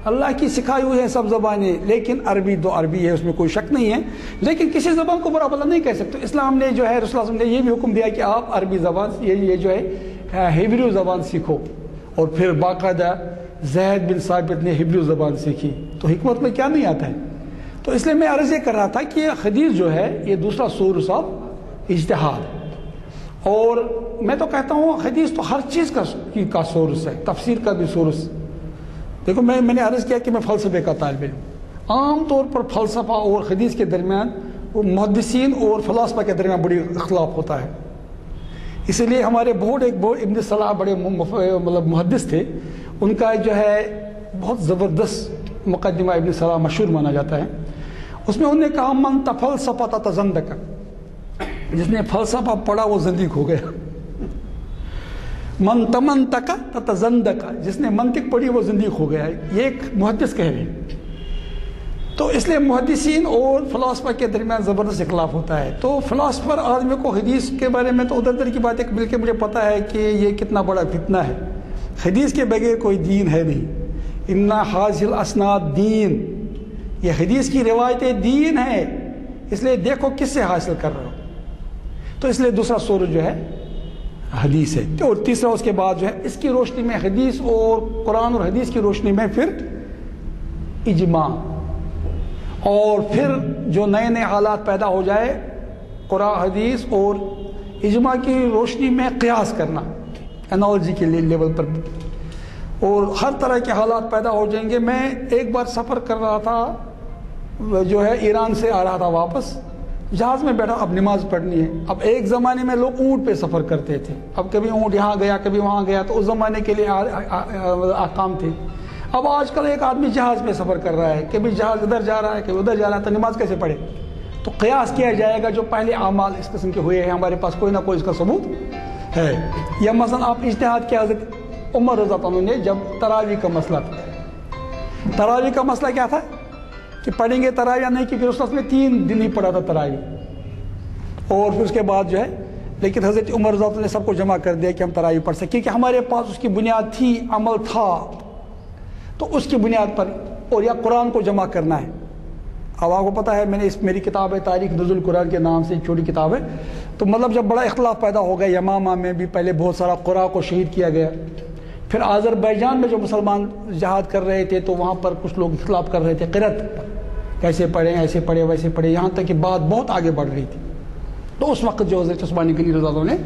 [SPEAKER 5] اللہ کی سکھائی ہوئی ہے سب زبانیں، لیکن عربی تو عربی ہے، اس میں کوئی شک نہیں ہے، لیکن کسی زبان کو برا بھلا نہیں کہہ سکتے. اسلام نے جو ہے رسول اللہ صلی اللہ علیہ وسلم نے یہ بھی حکم دیا کہ آپ عربی زبان یہ جو ہے ہیبریو زبان سیکھو. اور پھر باقاعدہ زید بن ثابت نے ہیبریو زبان سیکھی. تو حکمت میں کیا نہیں آتا ہے. تو اس لیے میں عرض یہ کر رہا تھا کہ یہ حدیث جو ہے یہ دوسرا سورس آف اجتہاد، اور میں تو کہتا ہوں حدیث تو ہر چیز کا سورس ہے، تفسیر کا بھی سورس. دیکھو میں نے عرض کیا کہ میں فلسفے کا طالب علم. عام طور پر فلسفہ اور حدیث کے درمیان وہ محدثین اور فلاسفہ کے درمیان بڑی اختلاف ہوتا ہے. اسی لیے ہمارے ابن صلاح بڑے مطلب محدث تھے، ان کا جو ہے بہت زبردست مقدمہ ابن صلاح مشہور مانا جاتا ہے. اس میں انہوں نے کہا من تفلسفہ تزندق، جس نے فلسفہ پڑھا وہ زندیق ہو گیا. من تمنطق تزندق، جس نے منطق پڑھی وہ زندیق ہو گیا. یہ ایک محدث کہہ رہے ہیں. تو اس لیے محدثین اور فلاسفہ کے درمیان زبردست اختلاف ہوتا ہے. تو فلاسفر آدمی کو حدیث کے بارے میں تو ادھر ادھر کی بات ہے، بلکہ مجھے پتہ ہے کہ یہ کتنا بڑا فتنہ ہے. حدیث کے بغیر کوئی دین ہے نہیں. انا حاصل اسناد دین، یہ حدیث کی روایتیں دین ہے. اس لیے دیکھو کس سے حاصل کر رہے ہو. تو اس لیے دوسرا سورج جو ہے حدیث ہے. اور تیسرا اس کے بعد جو ہے اس کی روشنی میں حدیث اور قرآن اور حدیث کی روشنی میں پھر اجماع، اور پھر جو نئے نئے حالات پیدا ہو جائے قرآن حدیث اور اجماع کی روشنی میں قیاس کرنا انالوجی کے لیول پر. اور ہر طرح کے حالات پیدا ہو جائیں گے. میں ایک بار سفر کر رہا تھا، جو ہے ایران سے آ رہا تھا واپس، جہاز میں بیٹھا، اب نماز پڑھنی ہے. اب ایک زمانے میں لوگ اونٹ پہ سفر کرتے تھے، اب کبھی اونٹ یہاں گیا کبھی وہاں گیا، تو اس زمانے کے لیے احکام تھے. اب آج کل ایک آدمی جہاز پہ سفر کر رہا ہے، کبھی جہاز ادھر جا رہا ہے کبھی ادھر جا رہا ہے، تو نماز کیسے پڑھے؟ تو قیاس کیا جائے گا جو پہلے اعمال اس قسم کے ہوئے ہیں، ہمارے پاس کوئی نہ کوئی اس کا ثبوت ہے. یا مثلا آپ اجتہاد کیا، حضرت عمر رضی اللہ عنہ نے جب تراویح کا مسئلہ تھا، تراویح کا مسئلہ کیا تھا کہ پڑھیں گے تراویح یا نہیں، کیونکہ رسول اللہ نے 3 دن ہی پڑھا تھا تراویح. اور پھر اس کے بعد جو ہے لیکن حضرت عمر رضی اللہ عنہ نے سب کو جمع کر دیا کہ ہم تراویح پڑھ سکیں، کیونکہ ہمارے پاس اس کی بنیاد تھی، عمل تھا. تو اس کی بنیاد پر، اور یا قرآن کو جمع کرنا ہے. اب آپ کو پتہ ہے میں نے میری کتاب ہے تاریخ نزول قرآن کے نام سے ایک چھوٹی کتاب ہے. تو مطلب جب بڑا اختلاف پیدا ہو گیا، یمامہ میں بھی پہلے بہت سارا قرآن کو شہید کیا گیا. پھر آذربائیجان میں جو مسلمان جہاد کر رہے تھے تو وہاں پر کچھ لوگ اختلاف کر رہے تھے قرأت، کیسے پڑھیں، ایسے پڑھے ویسے پڑھے، یہاں تک کہ بات بہت آگے بڑھ رہی تھی. تو اس وقت جو حضرت عثمان غنی رضی اللہ عنہ نے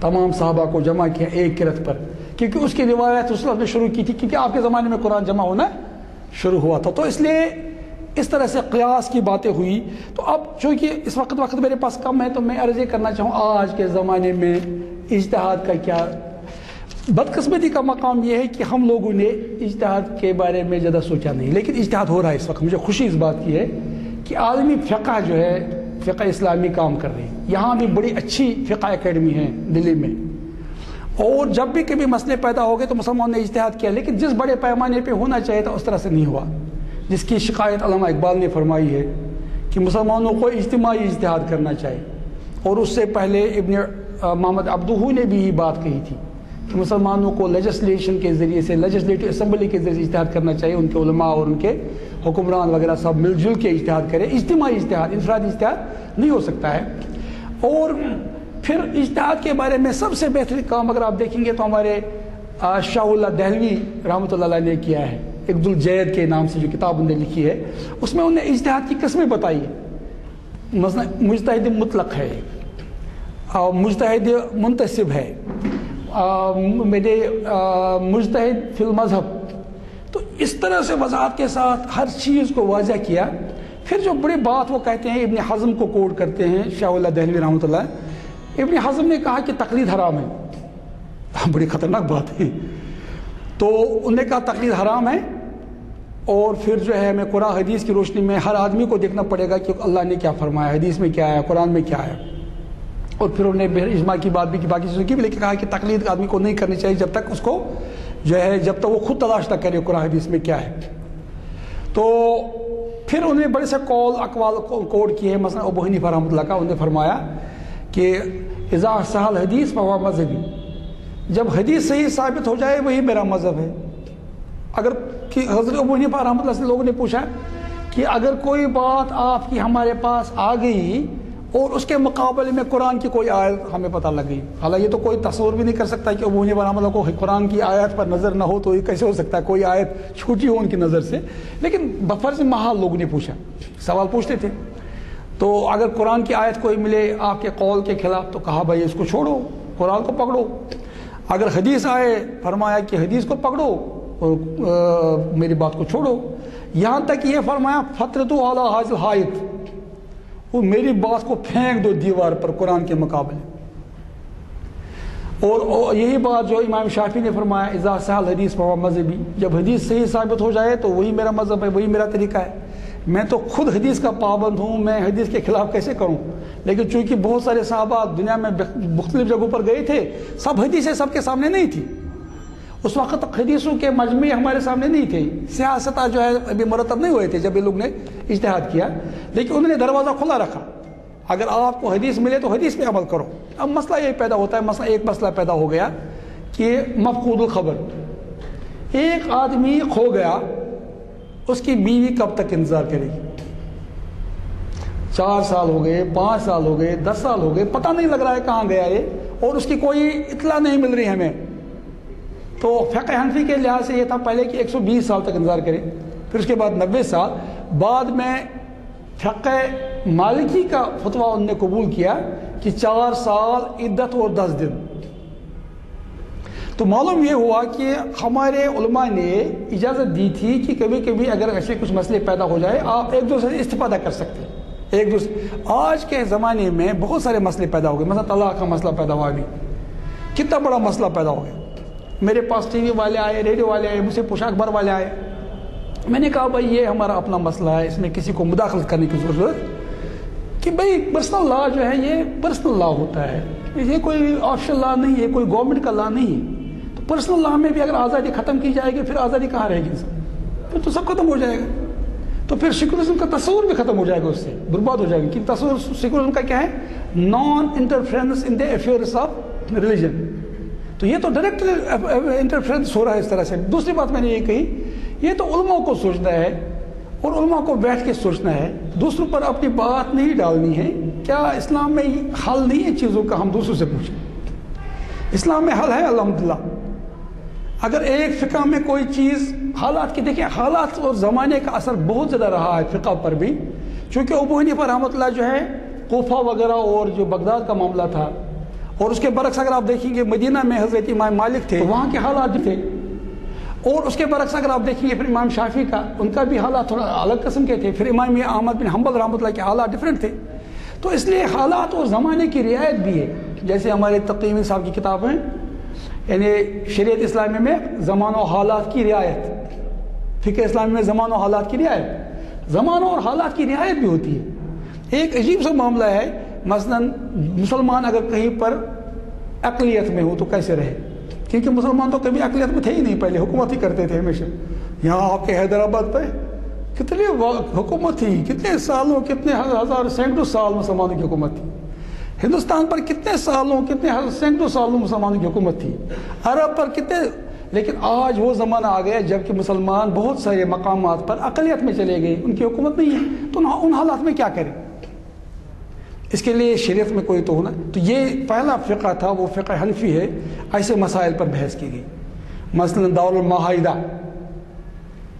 [SPEAKER 5] تمام صحابہ کو جمع کیا ایک قرأت پر، کیونکہ اس کی روایت رسول اللہ نے شروع کی تھی، کیونکہ آپ کے زمانے میں قرآن جمع ہونا شروع ہوا تھا. تو اس لیے اس طرح سے قیاس کی باتیں ہوئی. تو اب چونکہ اس وقت میرے پاس کم ہے، تو میں عرض یہ کرنا چاہوں آج کے زمانے میں اجتہاد کا کیا بدقسمتی کا مقام یہ ہے کہ ہم لوگوں نے اجتہاد کے بارے میں زیادہ سوچا نہیں، لیکن اجتہاد ہو رہا ہے اس وقت. مجھے خوشی اس بات کی ہے کہ عالمی فقہ جو ہے فقہ اسلامی کام کر رہی ہے. یہاں بھی بڑی اچھی فقہ اکیڈمی ہے دلی میں. اور جب بھی کبھی مسئلے پیدا ہو گئے تو مسلمانوں نے اجتہاد کیا, لیکن جس بڑے پیمانے پہ ہونا چاہیے تھا اس طرح سے نہیں ہوا, جس کی شکایت علامہ اقبال نے فرمائی ہے کہ مسلمانوں کو اجتماعی اجتہاد کرنا چاہیے. اور اس سے پہلے ابن محمد عبدہ نے بھی یہ بات کہی تھی کہ مسلمانوں کو لیجسلیشن کے ذریعے سے, لیجسلیٹو اسمبلی کے ذریعے سے اجتہاد کرنا چاہیے. ان کے علماء اور ان کے حکمران وغیرہ سب مل جل کے اجتہاد کریں. اجتماعی اجتہاد, انفرادی اجتہاد نہیں ہو سکتا ہے. اور پھر اجتہاد کے بارے میں سب سے بہترین کام اگر آپ دیکھیں گے تو ہمارے شاہ اللہ دہلوی رحمۃ اللہ علیہ نے کیا ہے. عقد الجید کے نام سے جو کتاب انہوں نے لکھی ہے, اس میں انہوں نے اجتہاد کی قسمیں بتائی ہے. مثلا مجتہد مطلق ہے, مجتہد منتسب ہے, مجتہد فی المذہب. تو اس طرح سے وضاحت کے ساتھ ہر چیز کو واضح کیا. پھر جو بڑی بات وہ کہتے ہیں, ابن حزم کو کوٹ کرتے ہیں شاہ اللہ دہلوی رحمۃ اللہ. ابن حزم نے کہا کہ تقلید حرام ہے. بڑی خطرناک بات ہے. تو انہوں نے کہا تقلید حرام ہے, اور پھر جو ہے ہمیں قرآن حدیث کی روشنی میں ہر آدمی کو دیکھنا پڑے گا کہ اللہ نے کیا فرمایا, حدیث میں کیا ہے, قرآن میں کیا ہے. اور پھر انہوں نے اجماع کی بات بھی کی, باقی چیزوں کی بھی, لیکن کہا کہ تقلید آدمی کو نہیں کرنی چاہیے جب تک اس کو جو ہے, جب تک وہ خود تلاش نہ کرے قرآن حدیث میں کیا ہے. تو پھر انہوں نے بڑے سے قول اقوال کوٹ کیے. مثلا ابو حنیفہ رحمۃ اللہ کا, انہوں نے فرمایا کہ اذا صح الحدیث فہو مذہبی, جب حدیث صحیح ثابت ہو جائے وہی میرا مذہب ہے. اگر کہ حضرت ابو حنیفہ رحمۃ اللہ سے لوگوں نے پوچھا کہ اگر کوئی بات آپ کی ہمارے پاس آ گئی اور اس کے مقابلے میں قرآن کی کوئی آیت ہمیں پتہ لگ گئی, حالانکہ یہ تو کوئی تصور بھی نہیں کر سکتا کہ ابو حنیفہ رحمۃ اللہ کو قرآن کی آیت پر نظر نہ ہو, تو یہ کیسے ہو سکتا ہے, کوئی آیت چھوٹی ہو ان کی نظر سے. لیکن بفرض محال لوگوں نے پوچھا, سوال پوچھتے تھے. تو اگر قرآن کی آیت کوئی ملے آپ کے قول کے خلاف تو کہا بھائی اس کو چھوڑو, قرآن کو پکڑو. اگر حدیث آئے فرمایا کہ حدیث کو پکڑو اور میری بات کو چھوڑو. یہاں تک یہ فرمایا فطرتو علی حاضل حائط, وہ میری بات کو پھینک دو دیوار پر قرآن کے مقابلے. اور یہی بات جو امام شافعی نے فرمایا اذا صح الحدیث فہو مذہبی, جب حدیث صحیح ثابت ہو جائے تو وہی میرا مذہب ہے, وہی میرا طریقہ ہے. میں تو خود حدیث کا پابند ہوں, میں حدیث کے خلاف کیسے کروں. لیکن چونکہ بہت سارے صحابہ دنیا میں مختلف جگہوں پر گئے تھے, سب حدیثیں سب کے سامنے نہیں تھی. اس وقت حدیثوں کے مجموعے ہمارے سامنے نہیں تھے, سیاستہ جو ہے ابھی مرتب نہیں ہوئے تھے جب یہ لوگ نے اجتہاد کیا. لیکن انہوں نے دروازہ کھلا رکھا, اگر آپ کو حدیث ملے تو حدیث پہ عمل کرو. اب مسئلہ یہ پیدا ہوتا ہے, مثلا ایک مسئلہ پیدا ہو گیا کہ مفقود الخبر, ایک آدمی کھو گیا, اس کی بیوی کب تک انتظار کرے گی؟ 4 سال ہو گئے, 5 سال ہو گئے, 10 سال ہو گئے, پتہ نہیں لگ رہا ہے کہاں گیا یہ, اور اس کی کوئی اطلاع نہیں مل رہی ہمیں. تو فقہ حنفی کے لحاظ سے یہ تھا پہلے کہ 120 سال تک انتظار کرے, پھر اس کے بعد 90 سال. بعد میں فقہ مالکی کا فتویٰ انہوں نے قبول کیا کہ 4 سال عدت اور 10 دن. تو معلوم یہ ہوا کہ ہمارے علماء نے اجازت دی تھی کہ کبھی کبھی اگر ایسے کچھ مسئلے پیدا ہو جائے آپ ایک دوسرے سے استفادہ کر سکتے ہیں. ایک دوسرے آج کے زمانے میں بہت سارے مسئلے پیدا ہو گئے. مثلا طلاق کا مسئلہ پیدا ہوا, ابھی کتنا بڑا مسئلہ پیدا ہو گیا. میرے پاس ٹی وی والے آئے, ریڈیو والے آئے, مجھ سے پوچھا اخبار والے آئے. میں نے کہا بھائی یہ ہمارا اپنا مسئلہ ہے, اس میں کسی کو مداخلت کرنے کی ضرورت کہ بھائی پرسنل لا جو ہے یہ پرسنل لا ہوتا ہے, یہ کوئی آفیشل لا نہیں ہے, کوئی گورنمنٹ کا لا نہیں ہے. تو پرسنل لا میں بھی اگر آزادی ختم کی جائے گی پھر آزادی کہاں رہے گی انسان, پھر تو سب ختم ہو جائے گا. تو پھر سیکولرزم کا تصور بھی ختم ہو جائے گا, اس سے برباد ہو جائے گا. کہ تصور سیکولرزم کا کیا ہے, naan interference in the affairs of religion. تو یہ تو ڈائریکٹ انٹرفیرنس ہو رہا ہے اس طرح سے. دوسری بات میں نے یہ کہی, یہ تو علماء کو سوچنا ہے اور علماء کو بیٹھ کے سوچنا ہے, دوسروں پر اپنی بات نہیں ڈالنی ہے. کیا اسلام میں حل نہیں ہے چیزوں کا, ہم دوسروں سے پوچھیں. اسلام میں حل ہے الحمدللہ. اگر ایک فقہ میں کوئی چیز حالات کی دیکھیں, حالات اور زمانے کا اثر بہت زیادہ رہا ہے فقہ پر بھی. چونکہ ابو حنیفہ رحمۃ اللہ جو ہے کوفہ وغیرہ اور جو بغداد کا معاملہ تھا, اور اس کے برعکس اگر آپ دیکھیں گے مدینہ میں حضرت امام مالک تھے, وہاں کے حالات بھی تھے. اور اس کے برعکس اگر آپ دیکھیں گے پھر امام شافعی کا, ان کا بھی حالات تھوڑا الگ قسم کے تھے. پھر امام احمد بن حنبل رحمۃ اللہ کے حالات ڈفرینٹ تھے. تو اس لیے حالات اور زمانے کی رعایت بھی ہے. جیسے ہمارے تقی امین صاحب کی کتاب ہیں, یعنی شریعت اسلامی میں زمان و حالات کی رعایت, فقہ اسلامی میں زمان و حالات کی رعایت, زمانوں اور حالات کی رعایت بھی ہوتی ہے. ایک عجیب سا معاملہ ہے، مثلاً مسلمان اگر کہیں پر اقلیت میں ہو تو کیسے رہے، کیونکہ مسلمان تو کبھی اقلیت میں تھے ہی نہیں، پہلے حکومت ہی کرتے تھے ہمیشہ. یہاں آپ کے حیدرآباد پہ کتنی حکومت تھی، کتنے سالوں، کتنے ہزار سینکڑوں سال مسلمانوں کی حکومت تھی. ہندوستان پر کتنے سالوں، کتنے سینکڑوں سالوں مسلمانوں کی حکومت تھی. عرب پر کتنے. لیکن آج وہ زمانہ آ گیا جب کہ مسلمان بہت سارے مقامات پر اقلیت میں چلے گئے، ان کی حکومت نہیں ہے. تو ان حالات میں کیا کریں؟ اس کے لیے شریعت میں کوئی تو ہونا. تو یہ پہلا فقہ تھا، وہ فقہ حنفی ہے. ایسے مسائل پر بحث کی گئی. مثلا دار المعاہدہ،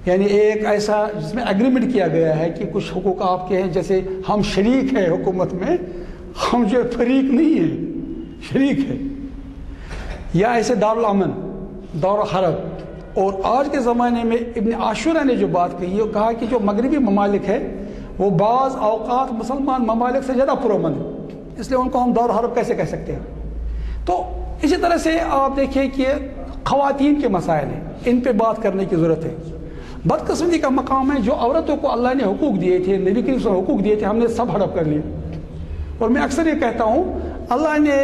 [SPEAKER 5] یعنی ایک ایسا جس میں ایگریمنٹ کیا گیا ہے کہ کچھ حقوق آپ کے ہیں، جیسے ہم شریک ہیں حکومت میں، ہم جو فریق نہیں ہیں، شریک ہے. یا ایسے دار الامن، دار الحرب. اور آج کے زمانے میں ابن عاشورہ نے جو بات کہی، وہ کہا کہ جو مغربی ممالک ہے وہ بعض اوقات مسلمان ممالک سے زیادہ پرامن ہے، اس لیے ان کو ہم دار الحرب کیسے کہہ سکتے ہیں. تو اسی طرح سے آپ دیکھیں کہ خواتین کے مسائل ہیں، ان پہ بات کرنے کی ضرورت ہے. بدقسمتی کا مقام ہے جو عورتوں کو اللہ نے حقوق دیے تھے، نبی کریم صلی اللہ علیہ وسلم حقوق دیے تھے، ہم نے سب ہڑپ کر لیے. اور میں اکثر یہ کہتا ہوں، اللہ نے،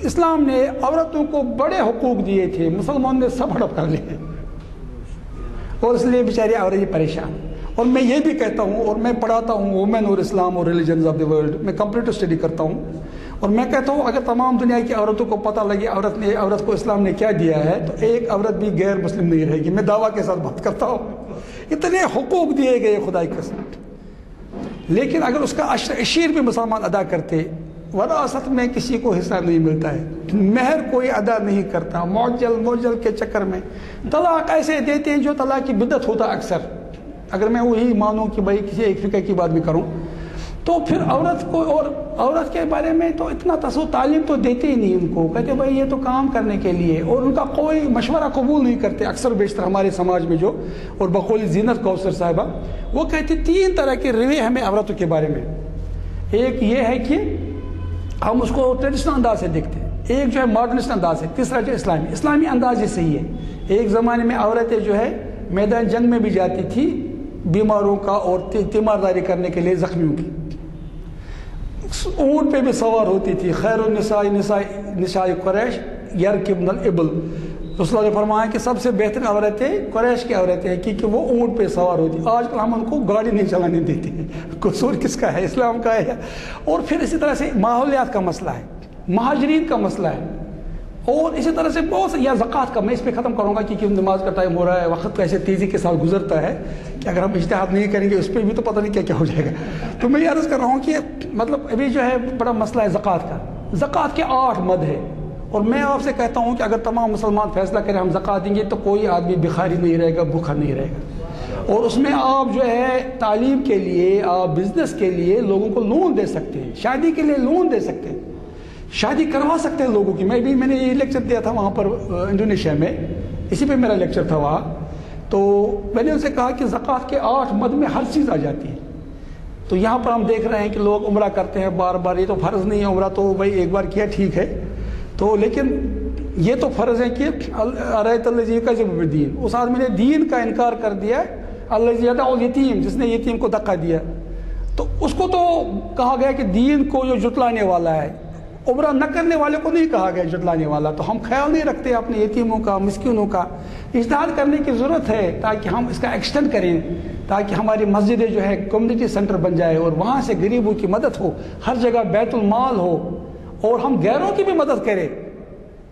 [SPEAKER 5] اسلام نے عورتوں کو بڑے حقوق دیے تھے، مسلمانوں نے سب ہڑپ کر لیے، اور اس لیے بیچاری عورتیں پریشان. اور میں یہ بھی کہتا ہوں، اور میں پڑھاتا ہوں وومن اور اسلام اور ریلیجنز آف دی ورلڈ، میں کمپلیٹ اسٹڈی کرتا ہوں. اور میں کہتا ہوں اگر تمام دنیا کی عورتوں کو پتہ لگے عورت کو اسلام نے کیا دیا ہے، تو ایک عورت بھی غیر مسلم نہیں رہے گی. میں دعویٰ کے ساتھ بات کرتا ہوں، اتنے حقوق دیے گئے خدا کی قسم. لیکن اگر اس کا عشیر بھی مسلمان ادا کرتے، وراثت میں کسی کو حصہ نہیں ملتا ہے، مہر کوئی ادا نہیں کرتا، معجل کے چکر میں طلاق ایسے دیتے ہیں جو طلاق کی بدعت ہوتا اکثر. اگر میں وہی مانوں کہ بھائی کسی ایک فقہ کی بات بھی کروں، تو پھر عورت کو، اور عورت کے بارے میں تو اتنا تعلیم تو دیتے ہی نہیں ان کو، کہتے بھائی یہ تو کام کرنے کے لیے، اور ان کا کوئی مشورہ قبول نہیں کرتے اکثر بیشتر ہمارے سماج میں جو. اور بقول زینت کوثر صاحبہ وہ کہتے 3 طرح کے رویے ہمیں عورتوں کے بارے میں. ایک یہ ہے کہ ہم اس کو ٹریڈیشنل انداز سے دیکھتے ہیں، ایک جو ہے ماڈرنسٹ انداز ہے، تیسرا جو اسلامی انداز ہی صحیح ہے. ایک زمانے میں عورتیں جو ہے میدان جنگ میں بھی جاتی تھی بیماروں کا اور تیمارداری کرنے کے لیے زخمیوں کی، اونٹ پہ بھی سوار ہوتی تھی. خیر النساء قریش یرکبن الابل، رسول اللہ نے فرمایا کہ سب سے بہترین عورتیں قریش کی عورتیں ہیں، کیونکہ وہ اونٹ پہ سوار ہوتی. آج کل ہم ان کو گاڑی نہیں چلانے دیتے ہیں. قصور کس کا ہے؟ اسلام کا ہے. اور پھر اسی طرح سے ماحولیات کا مسئلہ ہے، مہاجرین کا مسئلہ ہے، اور اسی طرح سے بہت سے، یا زکوٰۃ کا. میں اس پہ ختم کروں گا کیونکہ نماز کا ٹائم ہو رہا ہے، وقت ایسے تیزی کے ساتھ گزرتا ہے کہ اگر ہم اجتہاد نہیں کریں گے اس پہ بھی تو پتہ نہیں کیا کیا ہو جائے گا. تو میں یہ عرض کر رہا ہوں کہ مطلب ابھی جو ہے بڑا مسئلہ ہے زکوٰۃ کا. زکوٰۃ کے 8 مد ہے، اور میں آپ سے کہتا ہوں کہ اگر تمام مسلمان فیصلہ کریں ہم زکوٰۃ دیں گے تو کوئی آدمی بھکاری نہیں رہے گا، بھوکا نہیں رہے گا. اور اس میں آپ جو ہے تعلیم کے لیے، آپ بزنس کے لیے لوگوں کو لون دے سکتے ہیں، شادی کے لیے لون دے سکتے ہیں، شادی کروا سکتے ہیں لوگوں کی. میں نے یہ لیکچر دیا تھا وہاں پر انڈونیشیا میں، اسی پہ میرا لیکچر تھا وہاں. تو میں نے ان سے کہا کہ زکوٰۃ کے 8 مد میں ہر چیز آ جاتی ہے. تو یہاں پر ہم دیکھ رہے ہیں کہ لوگ عمرہ کرتے ہیں بار بار. یہ تو فرض نہیں ہے عمرہ، تو بھائی ایک بار کیا ٹھیک ہے، تو لیکن یہ تو فرض ہے کہ ارایت الذی یکذب بالدین، اس آدمی نے دین کا انکار کر دیا. الذی یدع الیتیم، جس نے یتیم کو دھکا دیا، تو اس کو تو کہا گیا کہ دین کو جو جٹلانے والا ہے. عمرہ نہ کرنے والے کو نہیں کہا گیا جٹلانے والا. تو ہم خیال نہیں رکھتے اپنے یتیموں کا، مسکینوں کا. اجتہاد کرنے کی ضرورت ہے تاکہ ہم اس کا ایکسٹینڈ کریں، تاکہ ہماری مسجدیں جو ہے کمیونٹی سینٹر بن جائے اور وہاں سے غریبوں کی مدد ہو، ہر جگہ بیت المال ہو، اور ہم غیروں کی بھی مدد کریں.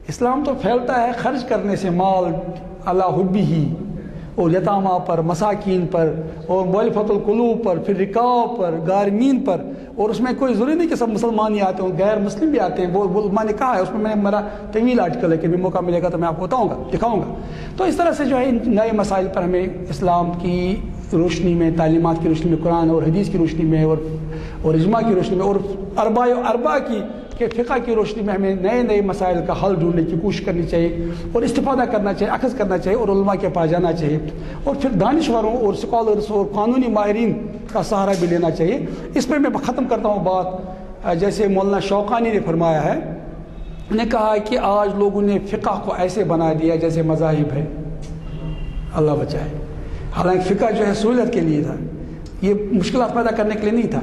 [SPEAKER 5] اسلام تو پھیلتا ہے خرچ کرنے سے، مال علی حبہ، اور یتامہ پر، مساکین پر، اور مؤلفۃ القلوب پر، پھر رکاب پر، غارمین پر. اور اس میں کوئی ضروری نہیں کہ سب مسلمان ہی آتے ہیں، غیر مسلم بھی آتے ہیں. وہ میں نے کہا ہے، اس میں میرا طویل آرٹیکل ہے، کہ بھی موقع ملے گا تو میں آپ کو دکھاؤں گا. تو اس طرح سے جو ہے ان نئے مسائل پر ہمیں اسلام کی روشنی میں، تعلیمات کی روشنی میں، قرآن اور حدیث کی روشنی میں، اور اجماع کی روشنی میں، اور اربع کے فقہ کی روشنی میں ہمیں نئے مسائل کا حل ڈھونڈنے کی کوشش کرنی چاہیے، اور استفادہ کرنا چاہیے، اخذ کرنا چاہیے، اور علماء کے پاس جانا چاہیے، اور پھر دانشوروں اور اسکالرس اور قانونی ماہرین کا سہارا بھی لینا چاہیے. اس پہ میں ختم کرتا ہوں بات. جیسے مولانا شوقانی نے فرمایا ہے، انہوں نے کہا کہ آج لوگوں نے فقہ کو ایسے بنا دیا جیسے مذاہب ہے. اللہ بچائے. حالانکہ فقہ جو ہے سہولت کے لیے تھا، یہ مشکلات پیدا کرنے کے لیے نہیں تھا.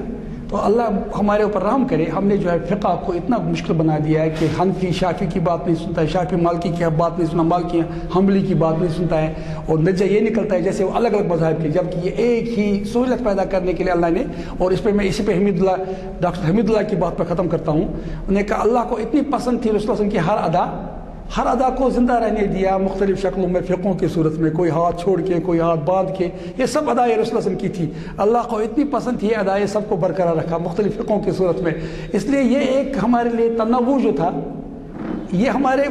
[SPEAKER 5] تو اللہ ہمارے اوپر رحم کرے. ہم نے جو ہے فقہ کو اتنا مشکل بنا دیا ہے کہ حنفی شافعی کی بات نہیں سنتا ہے, شافعی مالکی کی بات نہیں سنتا, مالکی حنبلی کی بات نہیں سنتا ہے, اور نتیجہ یہ نکلتا ہے جیسے وہ الگ الگ مذاہب کے, جبکہ یہ ایک ہی سہولت پیدا کرنے کے لیے اللہ نے. اور اس پہ میں اسی پہ ڈاکٹر حمید اللہ کی بات پہ ختم کرتا ہوں. انہوں نے کہا اللہ کو اتنی پسند تھی رسول اللہ صلی اللہ علیہ وسلم کی ہر ادا کو زندہ رہنے دیا مختلف شکلوں میں, فقوں کی صورت میں, کوئی ہاتھ چھوڑ کے, کوئی ہاتھ باندھ کے, یہ سب ادائیں رسول اللہ صلی اللہ علیہ وسلم کی تھی. اللہ کو اتنی پسند تھی ادائیں سب کو برقرار رکھا مختلف فقوں کی صورت میں. اس لیے یہ ایک ہمارے لیے تنوع جو تھا یہ ہمارے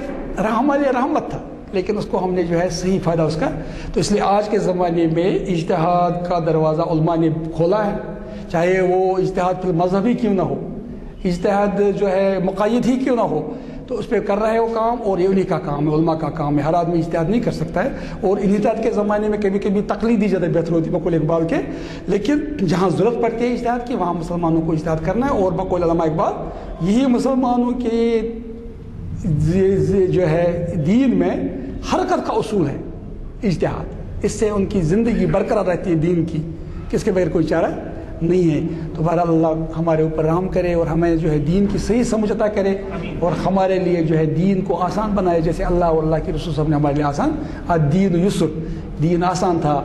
[SPEAKER 5] لیے رحمت تھا, لیکن اس کو ہم نے جو ہے صحیح فائدہ اس کا. تو اس لیے آج کے زمانے میں اجتہاد کا دروازہ علماء نے کھولا ہے, چاہے وہ اجتہاد فی مذہبی کیوں نہ ہو, اجتہاد جو ہے مقید ہی کیوں نہ ہو, تو اس پہ کر رہے ہیں وہ کام, اور یہ انہی کا کام ہے, علماء کا کام ہے. ہر آدمی اجتہاد نہیں کر سکتا ہے, اور اجتہاد کے زمانے میں کبھی کبھی تقلیدی زیادہ بہتر ہوتی ہے بقول اقبال کے, لیکن جہاں ضرورت پڑتی ہے اجتہاد کی وہاں مسلمانوں کو اجتہاد کرنا ہے. اور بقول علامہ اقبال یہی مسلمانوں کے جو ہے دین میں حرکت کا اصول ہے اجتہاد. اس سے ان کی زندگی برقرار رہتی ہے دین کی, کس کے بغیر کوئی چارہ نہیں ہے. تو بہرحال اللہ ہمارے اوپر رحم کرے اور ہمیں جو ہے دین کی صحیح سمجھ عطا کرے, اور ہمارے لیے جو ہے دین کو آسان بنائے, جیسے اللہ اور اللہ کے رسول صاحب نے ہمارے لیے آسان. الدین یسر, دین آسان تھا.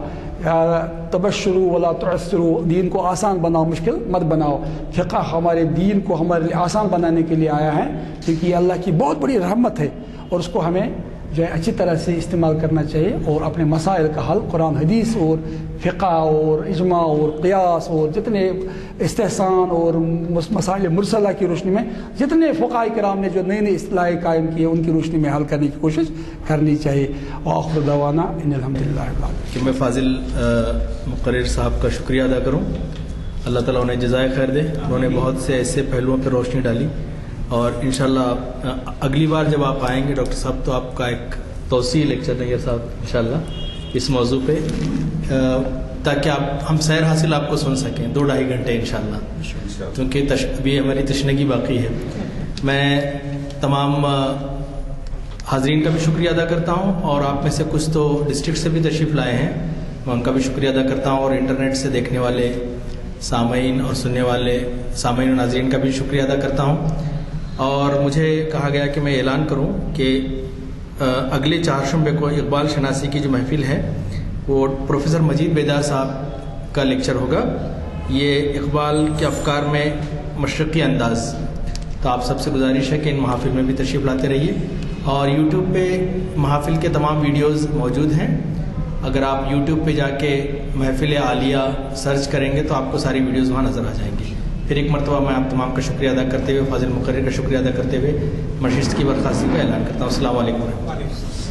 [SPEAKER 5] تبشروا ولا تعسروا, دین کو آسان بناؤ مشکل مت بناؤ. فقہ ہمارے دین کو ہمارے لیے آسان بنانے کے لیے آیا ہے, کیونکہ یہ اللہ کی بہت بڑی رحمت ہے, اور اس کو ہمیں جو ہے اچھی طرح سے استعمال کرنا چاہیے, اور اپنے مسائل کا حل قرآن حدیث اور فقہ اور اجماع اور قیاس اور جتنے استحسان اور مسائل مرسلہ کی روشنی میں جتنے فقہاء کرام نے جو نئے نئے اصطلاحیں قائم کی ہیں ان کی روشنی میں حل کرنے کی کوشش کرنی چاہیے. وآخر دعوانا ان الحمدللہ رب العالمین.
[SPEAKER 4] کہ میں فاضل مقرر صاحب کا شکریہ ادا کروں, اللہ تعالیٰ انہیں جزائے خیر دے. انہوں نے بہت سے ایسے پہلوؤں پہ روشنی ڈالی, اور انشاءاللہ اگلی بار جب آپ آئیں گے ڈاکٹر صاحب تو آپ کا ایک توسیع لیکچر دیں گے صاحب انشاءاللہ اس موضوع پہ, تاکہ ہم سیر حاصل آپ کو سن سکیں 2-2.5 گھنٹے انشاءاللہ, کیونکہ ابھی ہماری تشنگی باقی ہے. میں تمام حاضرین کا بھی شکریہ ادا کرتا ہوں, اور آپ میں سے کچھ تو ڈسٹرکٹ سے بھی تشریف لائے ہیں, میں ان کا بھی شکریہ ادا کرتا ہوں, اور انٹرنیٹ سے دیکھنے والے سامعین اور سننے والے سامعین و ناظرین کا بھی شکریہ ادا کرتا ہوں. اور مجھے کہا گیا کہ میں اعلان کروں کہ اگلے 4 شنبے کو اقبال شناسی کی جو محفل ہے وہ پروفیسر مجید بیدار صاحب کا لیکچر ہوگا. یہ اقبال کے افکار میں مشرقی انداز. تو آپ سب سے گزارش ہے کہ ان محافل میں بھی تشریف لاتے رہیے, اور یوٹیوب پہ محافل کے تمام ویڈیوز موجود ہیں. اگر آپ یوٹیوب پہ جا کے محفل عالیہ سرچ کریں گے تو آپ کو ساری ویڈیوز وہاں نظر آ جائیں گی. پھر ایک مرتبہ میں آپ تمام کا شکریہ ادا کرتے ہوئے, فاضل مقرر کا شکریہ ادا کرتے ہوئے نشست کی برخاستی کا اعلان کرتا ہوں. السلام علیکم.